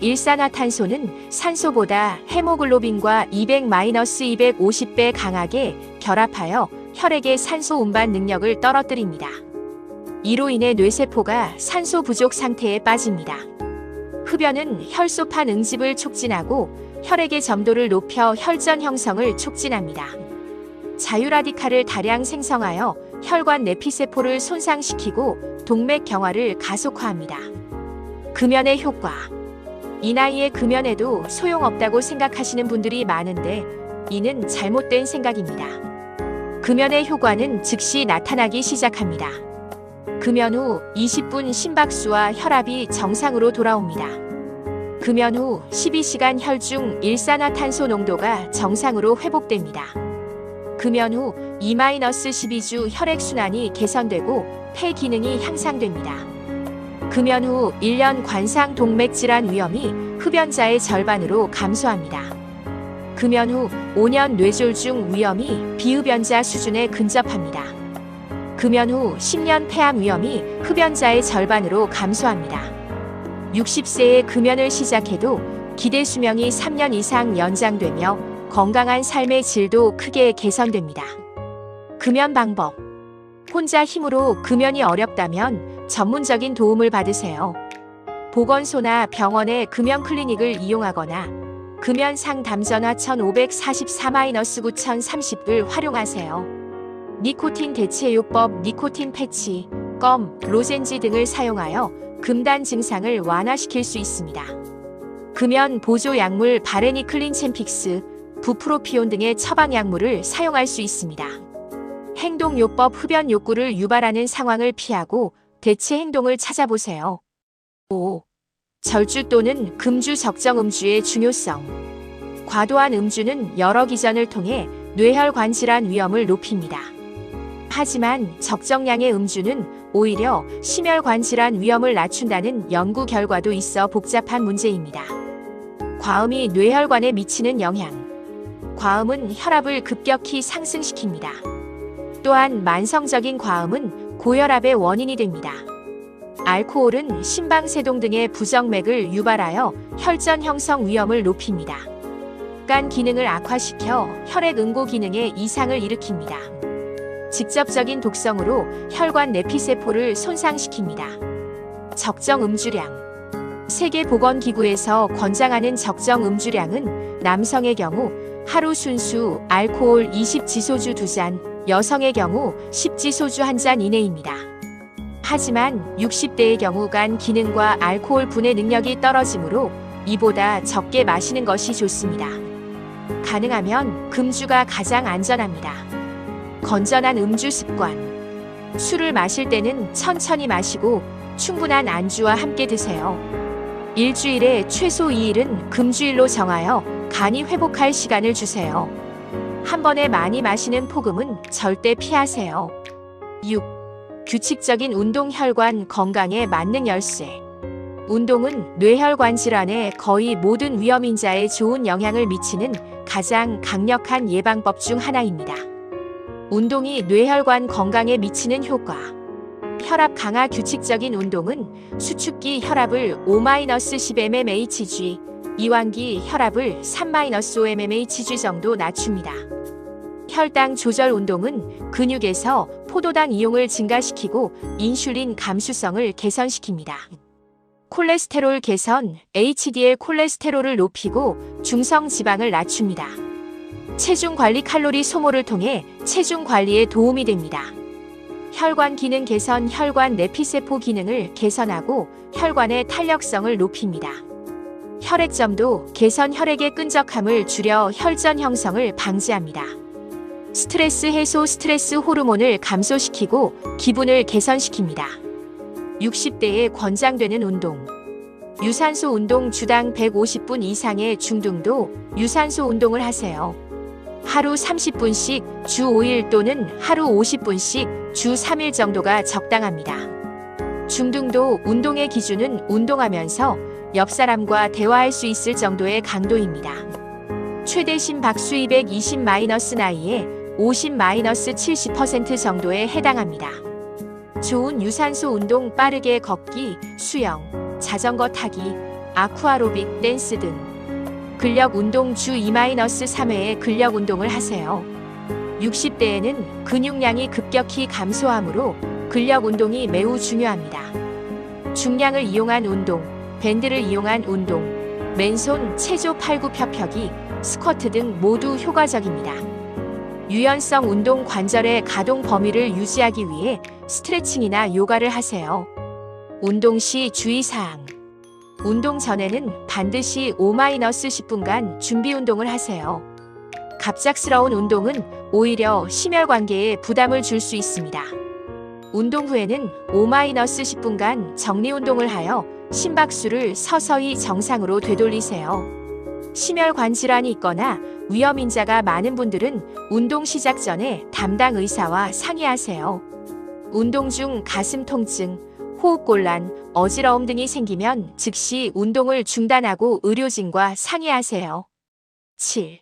일산화탄소는 산소보다 헤모글로빈과 200-250배 강하게 결합하여 혈액의 산소 운반 능력을 떨어뜨립니다. 이로 인해 뇌세포가 산소 부족 상태에 빠집니다. 흡연은 혈소판 응집을 촉진하고 혈액의 점도를 높여 혈전 형성을 촉진합니다. 자유라디칼을 다량 생성하여 혈관 내피세포를 손상시키고 동맥 경화를 가속화합니다. 금연의 효과. 이 나이에 금연해도 소용없다고 생각하시는 분들이 많은데 이는 잘못된 생각입니다. 금연의 효과는 즉시 나타나기 시작합니다. 금연 후 20분 심박수와 혈압이 정상으로 돌아옵니다. 금연 후 12시간 혈중 일산화탄소 농도가 정상으로 회복됩니다. 금연 후 2-12주 혈액순환이 개선되고 폐 기능이 향상됩니다. 금연 후 1년 관상 동맥 질환 위험이 흡연자의 절반으로 감소합니다. 금연 후 5년 뇌졸중 위험이 비흡연자 수준에 근접합니다. 금연 후 10년 폐암 위험이 흡연자의 절반으로 감소합니다. 60세에 금연을 시작해도 기대 수명이 3년 이상 연장되며 건강한 삶의 질도 크게 개선됩니다. 금연 방법. 혼자 힘으로 금연이 어렵다면 전문적인 도움을 받으세요. 보건소나 병원의 금연 클리닉을 이용하거나 금연 상담 전화 1544-9030을 활용하세요. 니코틴 대체요법, 니코틴 패치, 껌, 로젠지 등을 사용하여 금단 증상을 완화시킬 수 있습니다. 금연 보조 약물 바레니클린 챔픽스, 부프로피온 등의 처방약물을 사용할 수 있습니다. 행동요법 흡연 욕구를 유발하는 상황을 피하고 대체 행동을 찾아보세요. 5. 절주 또는 금주 적정 음주의 중요성. 과도한 음주는 여러 기전을 통해 뇌혈관 질환 위험을 높입니다. 하지만 적정량의 음주는 오히려 심혈관 질환 위험을 낮춘다는 연구 결과도 있어 복잡한 문제입니다. 과음이 뇌혈관에 미치는 영향. 과음은 혈압을 급격히 상승시킵니다. 또한 만성적인 과음은 고혈압의 원인이 됩니다. 알코올은 심방세동 등의 부정맥을 유발하여 혈전 형성 위험을 높입니다. 간 기능을 악화시켜 혈액 응고 기능에 이상을 일으킵니다. 직접적인 독성으로 혈관 내피세포를 손상시킵니다. 적정 음주량. 세계보건기구에서 권장하는 적정 음주량은 남성의 경우 하루 순수 알코올 20지소주 2잔, 여성의 경우 10지소주 1잔 이내입니다. 하지만 60대의 경우 간 기능과 알코올 분해 능력이 떨어지므로 이보다 적게 마시는 것이 좋습니다. 가능하면 금주가 가장 안전합니다. 건전한 음주 습관. 술을 마실 때는 천천히 마시고 충분한 안주와 함께 드세요. 일주일에 최소 2일은 금주일로 정하여 간이 회복할 시간을 주세요. 한 번에 많이 마시는 폭음은 절대 피하세요. 6. 규칙적인 운동 혈관 건강에 만능 열쇠. 운동은 뇌혈관 질환의 거의 모든 위험인자에 좋은 영향을 미치는 가장 강력한 예방법 중 하나입니다. 운동이 뇌혈관 건강에 미치는 효과. 혈압 강화. 규칙적인 운동은 수축기 혈압을 5-10mmHg, 이완기 혈압을 3-5mmHg 정도 낮춥니다. 혈당 조절 운동은 근육에서 포도당 이용을 증가시키고 인슐린 감수성을 개선시킵니다. 콜레스테롤 개선. HDL 콜레스테롤을 높이고 중성 지방을 낮춥니다. 체중 관리. 칼로리 소모를 통해 체중 관리에 도움이 됩니다. 혈관 기능 개선. 혈관 내피세포 기능을 개선하고 혈관의 탄력성을 높입니다. 혈액점도 개선. 혈액의 끈적함을 줄여 혈전 형성을 방지합니다. 스트레스 해소. 스트레스 호르몬을 감소시키고 기분을 개선시킵니다. 60대에 권장되는 운동. 유산소 운동. 주당 150분 이상의 중등도 유산소 운동을 하세요. 하루 30분씩 주 5일 또는 하루 50분씩 주 3일 정도가 적당합니다. 중등도 운동의 기준은 운동하면서 옆 사람과 대화할 수 있을 정도의 강도입니다. 최대 심박수 220 나이에 50-70% 정도에 해당합니다. 좋은 유산소 운동 빠르게 걷기, 수영, 자전거 타기, 아쿠아로빅, 댄스 등 근력 운동 주 2-3회의 근력 운동을 하세요. 60대에는 근육량이 급격히 감소하므로 근력 운동이 매우 중요합니다. 중량을 이용한 운동, 밴드를 이용한 운동, 맨손, 체조 팔굽혀펴기, 스쿼트 등 모두 효과적입니다. 유연성 운동 관절의 가동 범위를 유지하기 위해 스트레칭이나 요가를 하세요. 운동 시 주의사항. 운동 전에는 반드시 5-10분간 준비 운동을 하세요. 갑작스러운 운동은 오히려 심혈관계에 부담을 줄 수 있습니다. 운동 후에는 5-10분간 정리 운동을 하여 심박수를 서서히 정상으로 되돌리세요. 심혈관 질환이 있거나 위험인자가 많은 분들은 운동 시작 전에 담당 의사와 상의하세요. 운동 중 가슴 통증, 호흡곤란, 어지러움 등이 생기면 즉시 운동을 중단하고 의료진과 상의하세요. 7.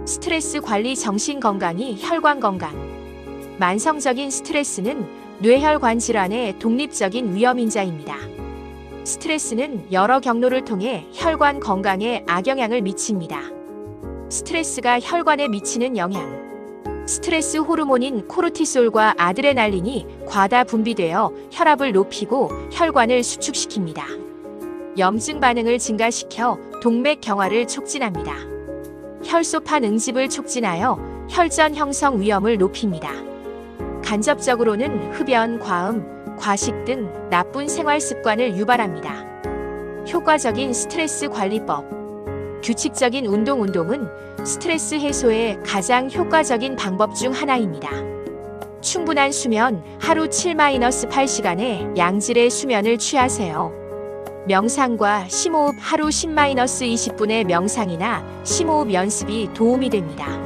스트레스 관리 정신 건강이 혈관 건강. 만성적인 스트레스는 뇌혈관 질환의 독립적인 위험인자입니다. 스트레스는 여러 경로를 통해 혈관 건강에 악영향을 미칩니다. 스트레스가 혈관에 미치는 영향. 스트레스 호르몬인 코르티솔과 아드레날린이 과다 분비되어 혈압을 높이고 혈관을 수축시킵니다. 염증 반응을 증가시켜 동맥 경화를 촉진합니다. 혈소판 응집을 촉진하여 혈전 형성 위험을 높입니다. 간접적으로는 흡연, 과음, 과식 등 나쁜 생활 습관을 유발합니다. 효과적인 스트레스 관리법. 규칙적인 운동은 스트레스 해소의 가장 효과적인 방법 중 하나입니다. 충분한 수면, 하루 7-8시간의 양질의 수면을 취하세요. 명상과 심호흡, 하루 10-20분의 명상이나 심호흡 연습이 도움이 됩니다.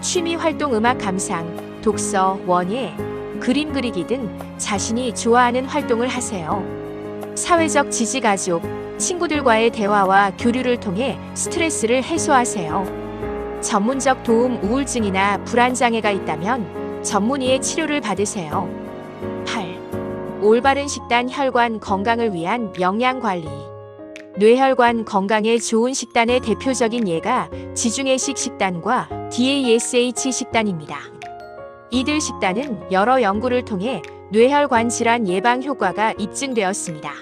취미 활동, 음악 감상, 독서, 원예, 그림 그리기 등 자신이 좋아하는 활동을 하세요. 사회적 지지, 가족, 친구들과의 대화와 교류를 통해 스트레스를 해소하세요. 전문적 도움, 우울증이나 불안장애가 있다면 전문의의 치료를 받으세요. 8. 올바른 식단, 혈관 건강을 위한 영양관리. 뇌혈관 건강에 좋은 식단의 대표적인 예가 지중해식 식단과 DASH 식단입니다. 이들 식단은 여러 연구를 통해 뇌혈관 질환 예방 효과가 입증되었습니다.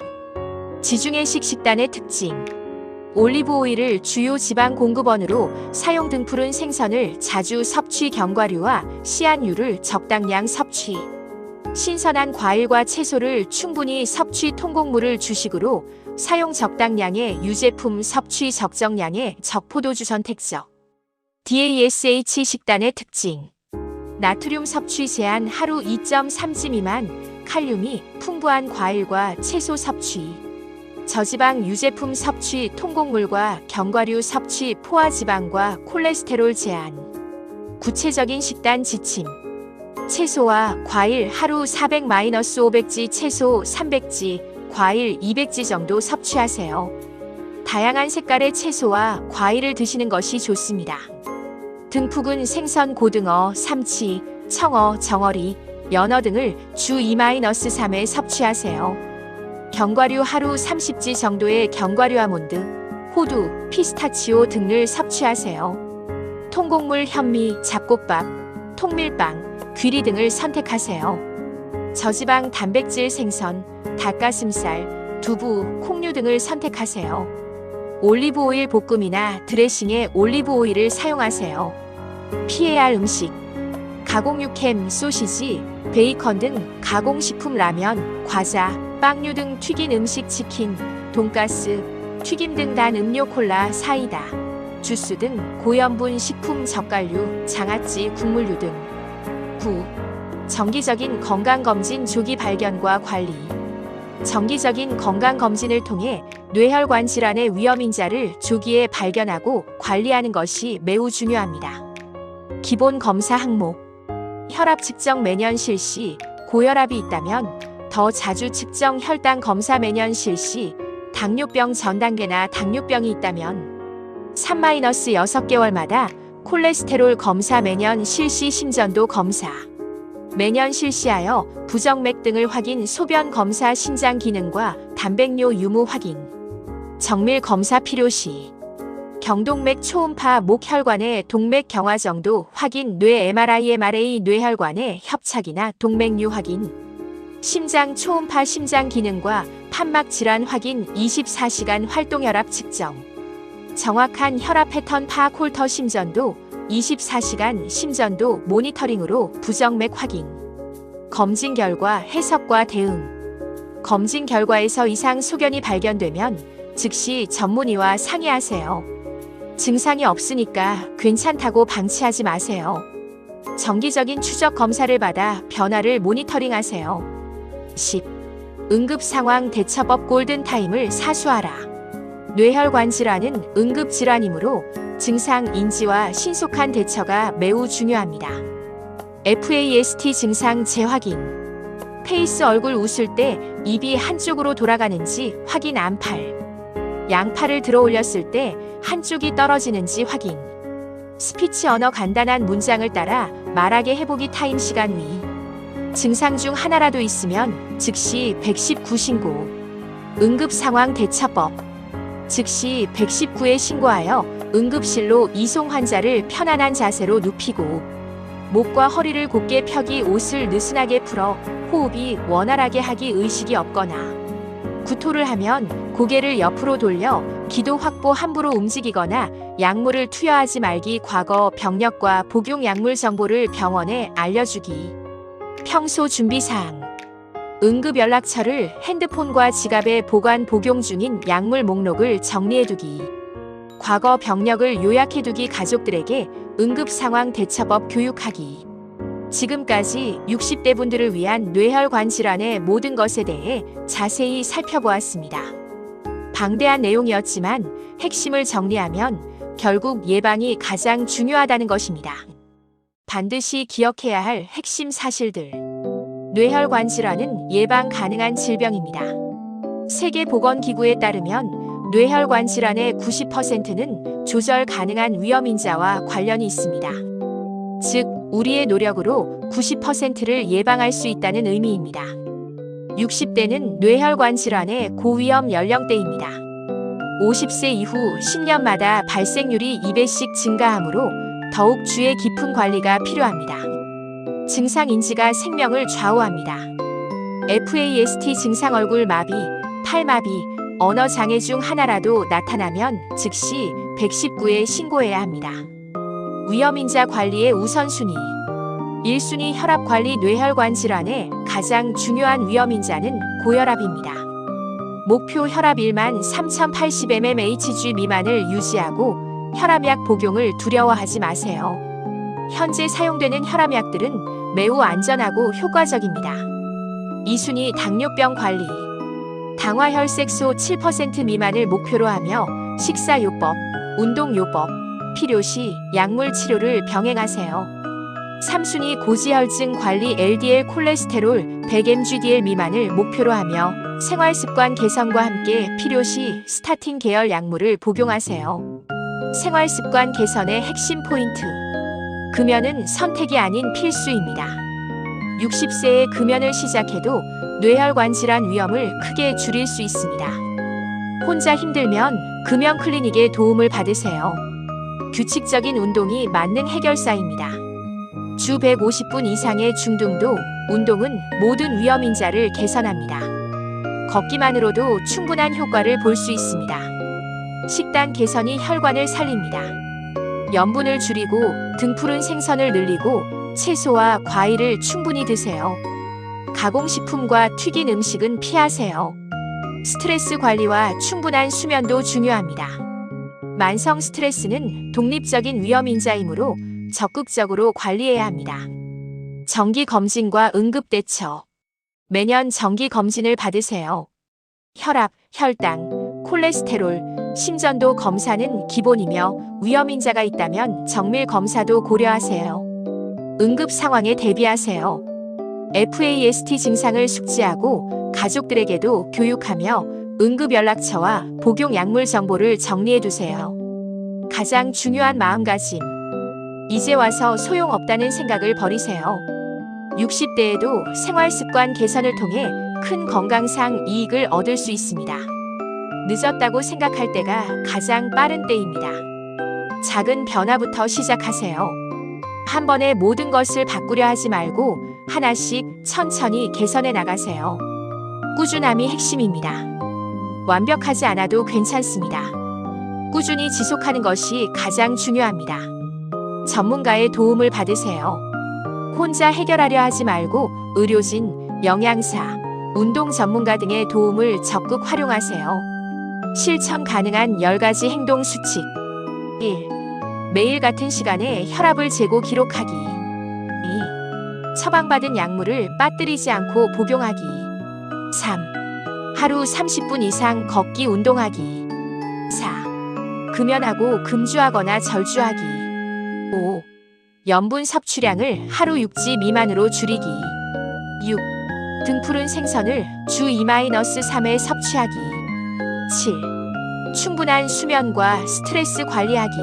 지중해식 식단의 특징. 올리브 오일을 주요 지방 공급원으로 사용, 등푸른 생선을 자주 섭취, 견과류와 씨앗류를 적당량 섭취, 신선한 과일과 채소를 충분히 섭취, 통곡물을 주식으로 사용, 적당량의 유제품 섭취, 적정량의 적포도주 선택적. DASH 식단의 특징. 나트륨 섭취 제한, 하루 2.3g 미만, 칼륨이 풍부한 과일과 채소 섭취, 저지방 유제품 섭취, 통곡물과 견과류 섭취, 포화지방과 콜레스테롤 제한. 구체적인 식단 지침. 채소와 과일 하루 400-500g, 채소 300g, 과일 200g 정도 섭취하세요. 다양한 색깔의 채소와 과일을 드시는 것이 좋습니다. 등푸근 생선, 고등어, 삼치, 청어, 정어리, 연어 등을 주 2-3회 섭취하세요. 견과류 하루 30g 정도의 견과류, 아몬드, 호두, 피스타치오 등을 섭취하세요. 통곡물, 현미, 잡곡밥, 통밀빵, 귀리 등을 선택하세요. 저지방 단백질 생선, 닭가슴살, 두부, 콩류 등을 선택하세요. 올리브오일 볶음이나 드레싱에 올리브오일을 사용하세요. 피해야 할 음식. 가공육, 햄, 소시지, 베이컨 등 가공식품, 라면, 과자, 빵류 등 튀긴 음식, 치킨, 돈가스, 튀김 등 단 음료, 콜라, 사이다, 주스 등 고염분 식품, 젓갈류, 장아찌, 국물류 등. 9. 정기적인 건강검진, 조기 발견과 관리. 정기적인 건강검진을 통해 뇌혈관 질환의 위험인자를 조기에 발견하고 관리하는 것이 매우 중요합니다. 기본 검사 항목. 혈압 측정 매년 실시, 고혈압이 있다면 더 자주 측정, 혈당 검사 매년 실시, 당뇨병 전 단계나 당뇨병이 있다면 3-6개월마다 콜레스테롤 검사 매년 실시 심전도 검사 매년 실시하여 부정맥 등을 확인 소변 검사 신장 기능과 단백뇨 유무 확인 정밀 검사 필요시 경동맥 초음파 목혈관의 동맥 경화 정도 확인 뇌 MRI 뇌혈관의 협착이나 동맥류 확인 심장 초음파 심장 기능과 판막 질환 확인 24시간 활동혈압 측정 정확한 혈압 패턴 파악 홀터 심전도 24시간 심전도 모니터링으로 부정맥 확인 검진 결과 해석과 대응 검진 결과에서 이상 소견이 발견되면 즉시 전문의와 상의하세요. 증상이 없으니까 괜찮다고 방치하지 마세요. 정기적인 추적 검사를 받아 변화를 모니터링하세요. 10. 응급상황 대처법 골든타임을 사수하라. 뇌혈관 질환은 응급질환이므로 증상 인지와 신속한 대처가 매우 중요합니다. FAST 증상 재확인 페이스 얼굴 웃을 때 입이 한쪽으로 돌아가는지 확인 안팔 양팔을 들어 올렸을 때 한쪽이 떨어지는지 확인 스피치 언어 간단한 문장을 따라 말하게 해보기 타임 시간 위 증상 중 하나라도 있으면 즉시 119 신고 응급상황 대처법 즉시 119에 신고하여 응급실로 이송 환자를 편안한 자세로 눕히고 목과 허리를 곧게 펴기 옷을 느슨하게 풀어 호흡이 원활하게 하기 의식이 없거나 구토를 하면 고개를 옆으로 돌려 기도 확보 함부로 움직이거나 약물을 투여하지 말기 과거 병력과 복용 약물 정보를 병원에 알려주기 평소 준비사항 응급연락처를 핸드폰과 지갑에 보관 복용 중인 약물 목록을 정리해두기 과거 병력을 요약해두기 가족들에게 응급상황 대처법 교육하기 지금까지 60대 분들을 위한 뇌혈관 질환의 모든 것에 대해 자세히 살펴보았습니다. 방대한 내용이었지만 핵심을 정리하면 결국 예방이 가장 중요하다는 것입니다. 반드시 기억해야 할 핵심 사실들. 뇌혈관 질환은 예방 가능한 질병입니다. 세계보건기구에 따르면 뇌혈관 질환의 90%는 조절 가능한 위험인자와 관련이 있습니다. 즉, 우리의 노력으로 90%를 예방할 수 있다는 의미입니다. 60대는 뇌혈관 질환의 고위험 연령대입니다. 50세 이후 10년마다 발생률이 2배씩 증가하므로 더욱 주의 깊은 관리가 필요합니다. 증상 인지가 생명을 좌우합니다. FAST 증상 얼굴 마비, 팔마비, 언어 장애 중 하나라도 나타나면 즉시 119에 신고해야 합니다. 위험인자 관리의 우선순위 1순위 혈압 관리 뇌혈관 질환의 가장 중요한 위험인자는 고혈압입니다. 목표 혈압 13,080mmHg 미만을 유지하고 혈압약 복용을 두려워하지 마세요. 현재 사용되는 혈압약들은 매우 안전하고 효과적입니다. 2순위 당뇨병 관리 당화혈색소 7% 미만을 목표로 하며 식사요법, 운동요법, 필요시 약물 치료를 병행하세요. 3순위 고지혈증 관리 LDL 콜레스테롤 100mg/dl 미만을 목표로 하며 생활습관 개선과 함께 필요시 스타틴 계열 약물을 복용하세요. 생활습관 개선의 핵심 포인트. 금연은 선택이 아닌 필수입니다. 60세에 금연을 시작해도 뇌혈관 질환 위험을 크게 줄일 수 있습니다. 혼자 힘들면 금연 클리닉의 도움을 받으세요. 규칙적인 운동이 만능 해결사입니다. 주 150분 이상의 중등도 운동은 모든 위험인자를 개선합니다. 걷기만으로도 충분한 효과를 볼 수 있습니다. 식단 개선이 혈관을 살립니다. 염분을 줄이고 등푸른 생선을 늘리고 채소와 과일을 충분히 드세요. 가공식품과 튀긴 음식은 피하세요. 스트레스 관리와 충분한 수면도 중요합니다. 만성 스트레스는 독립적인 위험인자이므로 적극적으로 관리해야 합니다. 정기검진과 응급대처. 매년 정기검진을 받으세요. 혈압, 혈당, 콜레스테롤, 심전도 검사는 기본이며 위험인자가 있다면 정밀검사도 고려하세요. 응급상황에 대비하세요. FAST 증상을 숙지하고 가족들에게도 교육하며 응급연락처와 복용약물 정보를 정리해두세요. 가장 중요한 마음가짐. 이제 와서 소용없다는 생각을 버리세요. 60대에도 생활습관 개선을 통해 큰 건강상 이익을 얻을 수 있습니다. 늦었다고 생각할 때가 가장 빠른 때입니다. 작은 변화부터 시작하세요. 한 번에 모든 것을 바꾸려 하지 말고 하나씩 천천히 개선해 나가세요. 꾸준함이 핵심입니다. 완벽하지 않아도 괜찮습니다. 꾸준히 지속하는 것이 가장 중요합니다. 전문가의 도움을 받으세요. 혼자 해결하려 하지 말고 의료진, 영양사, 운동 전문가 등의 도움을 적극 활용하세요. 실천 가능한 10가지 행동 수칙. 1. 매일 같은 시간에 혈압을 재고 기록하기. 2. 처방받은 약물을 빠뜨리지 않고 복용하기. 3. 하루 30분 이상 걷기 운동하기. 4. 금연하고 금주하거나 절주하기. 5. 염분 섭취량을 하루 6지 미만으로 줄이기. 6. 등푸른 생선을 주 2-3회 섭취하기. 7. 충분한 수면과 스트레스 관리하기.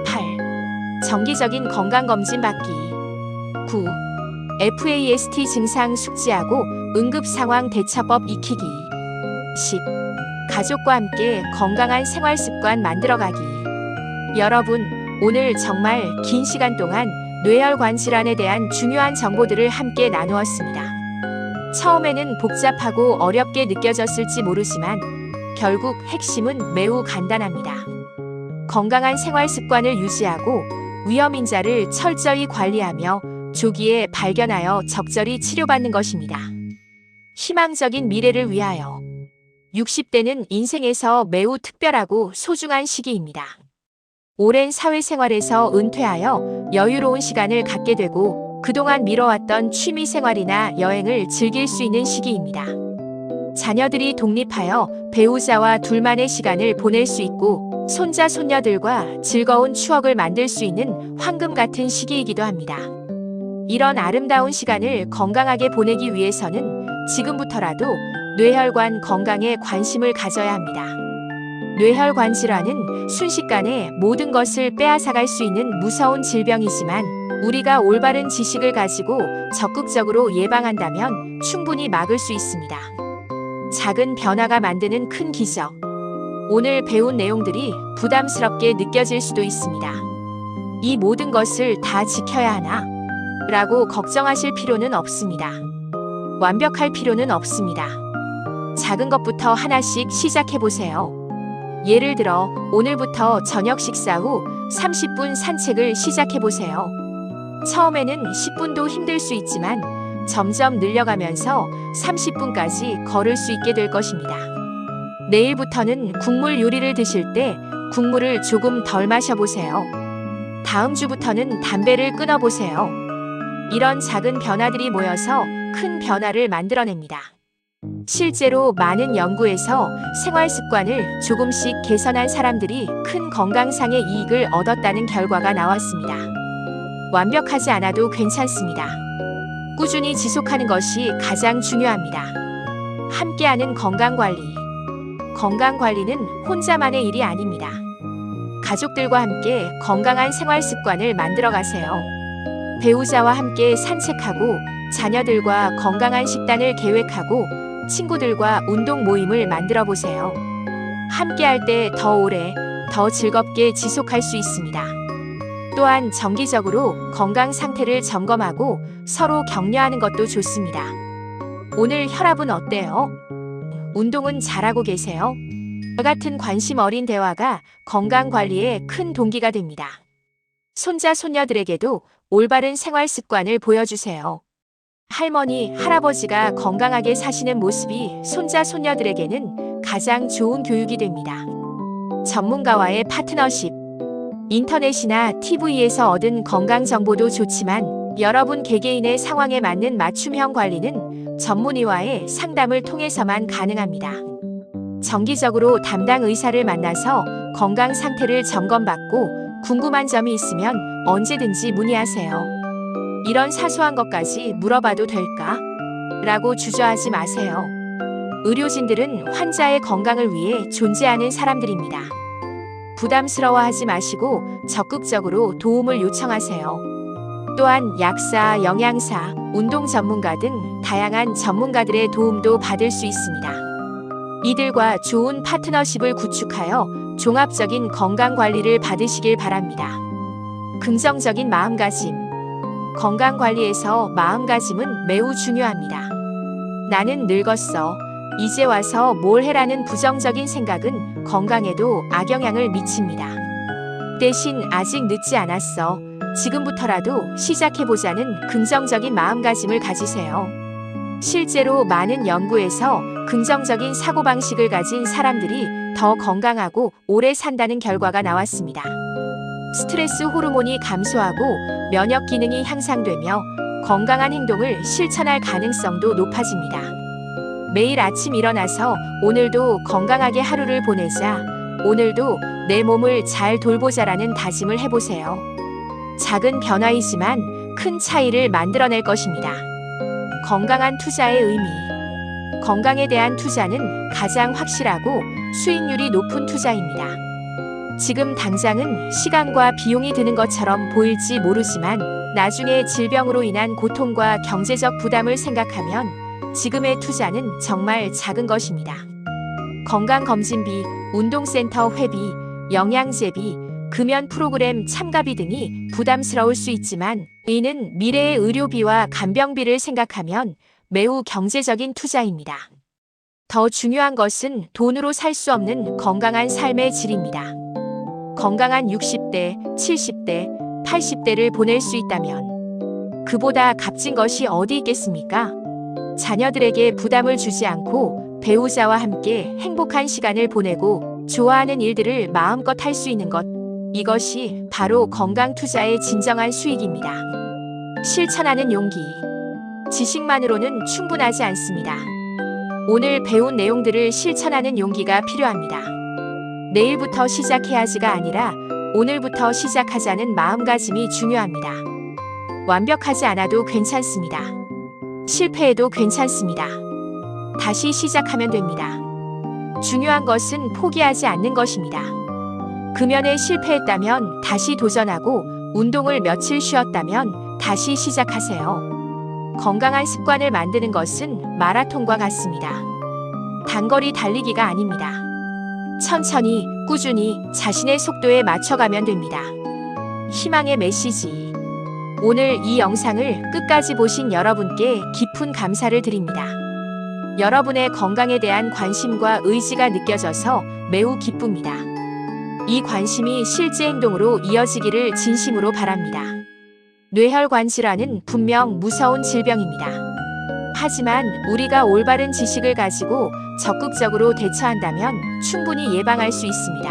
8. 정기적인 건강검진 받기. 9. FAST 증상 숙지하고 응급상황 대처법 익히기. 10. 가족과 함께 건강한 생활습관 만들어가기. 여러분, 오늘 정말 긴 시간 동안 뇌혈관 질환에 대한 중요한 정보들을 함께 나누었습니다. 처음에는 복잡하고 어렵게 느껴졌을지 모르지만 결국 핵심은 매우 간단합니다. 건강한 생활 습관을 유지하고 위험인자를 철저히 관리하며 조기에 발견하여 적절히 치료받는 것입니다. 희망적인 미래를 위하여 60대는 인생에서 매우 특별하고 소중한 시기입니다. 오랜 사회생활에서 은퇴하여 여유로운 시간을 갖게 되고 그동안 미뤄왔던 취미생활이나 여행을 즐길 수 있는 시기입니다. 자녀들이 독립하여 배우자와 둘만의 시간을 보낼 수 있고 손자, 손녀들과 즐거운 추억을 만들 수 있는 황금 같은 시기이기도 합니다. 이런 아름다운 시간을 건강하게 보내기 위해서는 지금부터라도 뇌혈관 건강에 관심을 가져야 합니다. 뇌혈관 질환은 순식간에 모든 것을 빼앗아갈 수 있는 무서운 질병이지만 우리가 올바른 지식을 가지고 적극적으로 예방한다면 충분히 막을 수 있습니다. 작은 변화가 만드는 큰 기적. 오늘 배운 내용들이 부담스럽게 느껴질 수도 있습니다. 이 모든 것을 다 지켜야 하나? 라고 걱정하실 필요는 없습니다. 완벽할 필요는 없습니다. 작은 것부터 하나씩 시작해보세요. 예를 들어 오늘부터 저녁 식사 후 30분 산책을 시작해보세요. 처음에는 10분도 힘들 수 있지만 점점 늘려가면서 30분까지 걸을 수 있게 될 것입니다. 내일부터는 국물 요리를 드실 때 국물을 조금 덜 마셔보세요. 다음 주부터는 담배를 끊어보세요. 이런 작은 변화들이 모여서 큰 변화를 만들어냅니다. 실제로 많은 연구에서 생활 습관을 조금씩 개선한 사람들이 큰 건강상의 이익을 얻었다는 결과가 나왔습니다. 완벽하지 않아도 괜찮습니다. 꾸준히 지속하는 것이 가장 중요합니다. 함께하는 건강관리. 건강관리는 혼자만의 일이 아닙니다. 가족들과 함께 건강한 생활 습관을 만들어 가세요. 배우자와 함께 산책하고 자녀들과 건강한 식단을 계획하고 친구들과 운동 모임을 만들어 보세요. 함께할 때 더 오래, 더 즐겁게 지속할 수 있습니다. 또한 정기적으로 건강 상태를 점검하고 서로 격려하는 것도 좋습니다. 오늘 혈압은 어때요? 운동은 잘하고 계세요? 같은 관심 어린 대화가 건강 관리에 큰 동기가 됩니다. 손자, 손녀들에게도 올바른 생활 습관을 보여주세요. 할머니, 할아버지가 건강하게 사시는 모습이 손자, 손녀들에게는 가장 좋은 교육이 됩니다. 전문가와의 파트너십. 인터넷이나 TV에서 얻은 건강 정보도 좋지만 여러분 개개인의 상황에 맞는 맞춤형 관리는 전문의와의 상담을 통해서만 가능합니다. 정기적으로 담당 의사를 만나서 건강 상태를 점검받고 궁금한 점이 있으면 언제든지 문의하세요. 이런 사소한 것까지 물어봐도 될까? 라고 주저하지 마세요. 의료진들은 환자의 건강을 위해 존재하는 사람들입니다. 부담스러워하지 마시고 적극적으로 도움을 요청하세요. 또한 약사, 영양사, 운동 전문가 등 다양한 전문가들의 도움도 받을 수 있습니다. 이들과 좋은 파트너십을 구축하여 종합적인 건강 관리를 받으시길 바랍니다. 긍정적인 마음가짐. 건강 관리에서 마음가짐은 매우 중요합니다. 나는 늙었어. 이제 와서 뭘 해라는 부정적인 생각은 건강에도 악영향을 미칩니다. 대신 아직 늦지 않았어. 지금부터라도 시작해보자는 긍정적인 마음가짐을 가지세요. 실제로 많은 연구에서 긍정적인 사고방식을 가진 사람들이 더 건강하고 오래 산다는 결과가 나왔습니다. 스트레스 호르몬이 감소하고 면역 기능이 향상되며 건강한 행동을 실천할 가능성도 높아집니다. 매일 아침 일어나서 오늘도 건강하게 하루를 보내자, 오늘도 내 몸을 잘 돌보자라는 다짐을 해보세요. 작은 변화이지만 큰 차이를 만들어낼 것입니다. 건강한 투자의 의미. 건강에 대한 투자는 가장 확실하고 수익률이 높은 투자입니다. 지금 당장은 시간과 비용이 드는 것처럼 보일지 모르지만 나중에 질병으로 인한 고통과 경제적 부담을 생각하면 지금의 투자는 정말 작은 것입니다. 건강검진비, 운동센터 회비, 영양제비, 금연 프로그램 참가비 등이 부담스러울 수 있지만 이는 미래의 의료비와 간병비를 생각하면 매우 경제적인 투자입니다. 더 중요한 것은 돈으로 살 수 없는 건강한 삶의 질입니다. 건강한 60대, 70대, 80대를 보낼 수 있다면 그보다 값진 것이 어디 있겠습니까? 자녀들에게 부담을 주지 않고 배우자와 함께 행복한 시간을 보내고 좋아하는 일들을 마음껏 할 수 있는 것, 이것이 바로 건강 투자의 진정한 수익입니다. 실천하는 용기. 지식만으로는 충분하지 않습니다. 오늘 배운 내용들을 실천하는 용기가 필요합니다. 내일부터 시작해야지가 아니라 오늘부터 시작하자는 마음가짐이 중요합니다. 완벽하지 않아도 괜찮습니다. 실패해도 괜찮습니다. 다시 시작하면 됩니다. 중요한 것은 포기하지 않는 것입니다. 금연에 실패했다면 다시 도전하고 운동을 며칠 쉬었다면 다시 시작하세요. 건강한 습관을 만드는 것은 마라톤과 같습니다. 단거리 달리기가 아닙니다. 천천히, 꾸준히 자신의 속도에 맞춰가면 됩니다. 희망의 메시지. 오늘 이 영상을 끝까지 보신 여러분께 깊은 감사를 드립니다. 여러분의 건강에 대한 관심과 의지가 느껴져서 매우 기쁩니다. 이 관심이 실제 행동으로 이어지기를 진심으로 바랍니다. 뇌혈관 질환은 분명 무서운 질병입니다. 하지만 우리가 올바른 지식을 가지고 적극적으로 대처한다면 충분히 예방할 수 있습니다.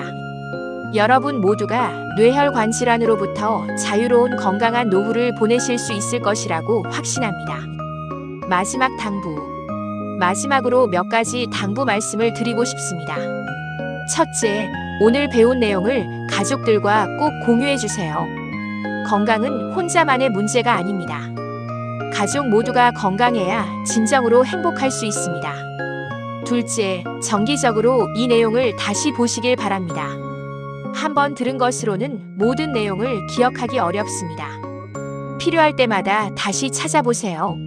여러분 모두가 뇌혈관 질환으로부터 자유로운 건강한 노후를 보내실 수 있을 것이라고 확신합니다. 마지막 당부. 마지막으로 몇 가지 당부 말씀을 드리고 싶습니다. 첫째, 오늘 배운 내용을 가족들과 꼭 공유해 주세요. 건강은 혼자만의 문제가 아닙니다. 가족 모두가 건강해야 진정으로 행복할 수 있습니다. 둘째, 정기적으로 이 내용을 다시 보시길 바랍니다. 한번 들은 것으로는 모든 내용을 기억하기 어렵습니다. 필요할 때마다 다시 찾아보세요.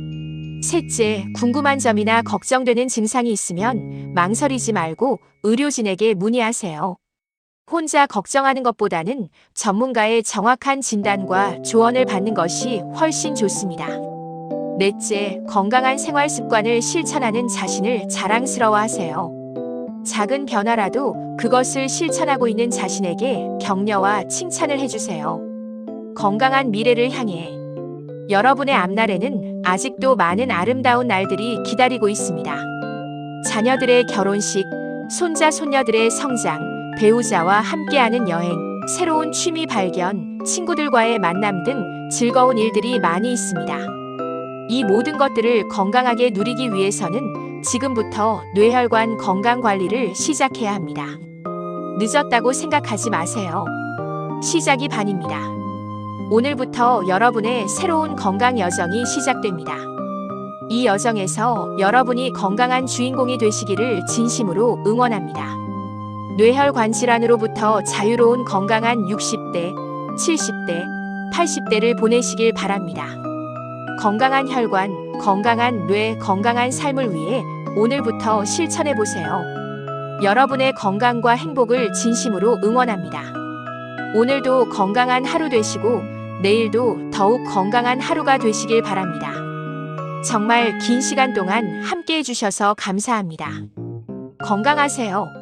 셋째, 궁금한 점이나 걱정되는 증상이 있으면 망설이지 말고 의료진에게 문의하세요. 혼자 걱정하는 것보다는 전문가의 정확한 진단과 조언을 받는 것이 훨씬 좋습니다. 넷째, 건강한 생활 습관을 실천하는 자신을 자랑스러워하세요. 작은 변화라도 그것을 실천하고 있는 자신에게 격려와 칭찬을 해주세요. 건강한 미래를 향해. 여러분의 앞날에는 아직도 많은 아름다운 날들이 기다리고 있습니다. 자녀들의 결혼식, 손자, 손녀들의 성장, 배우자와 함께하는 여행, 새로운 취미 발견, 친구들과의 만남 등 즐거운 일들이 많이 있습니다. 이 모든 것들을 건강하게 누리기 위해서는 지금부터 뇌혈관 건강 관리를 시작해야 합니다. 늦었다고 생각하지 마세요. 시작이 반입니다. 오늘부터 여러분의 새로운 건강 여정이 시작됩니다. 이 여정에서 여러분이 건강한 주인공이 되시기를 진심으로 응원합니다. 뇌혈관 질환으로부터 자유로운 건강한 60대, 70대, 80대를 보내시길 바랍니다. 건강한 혈관, 건강한 뇌, 건강한 삶을 위해 오늘부터 실천해 보세요. 여러분의 건강과 행복을 진심으로 응원합니다. 오늘도 건강한 하루 되시고 내일도 더욱 건강한 하루가 되시길 바랍니다. 정말 긴 시간 동안 함께 해주셔서 감사합니다. 건강하세요.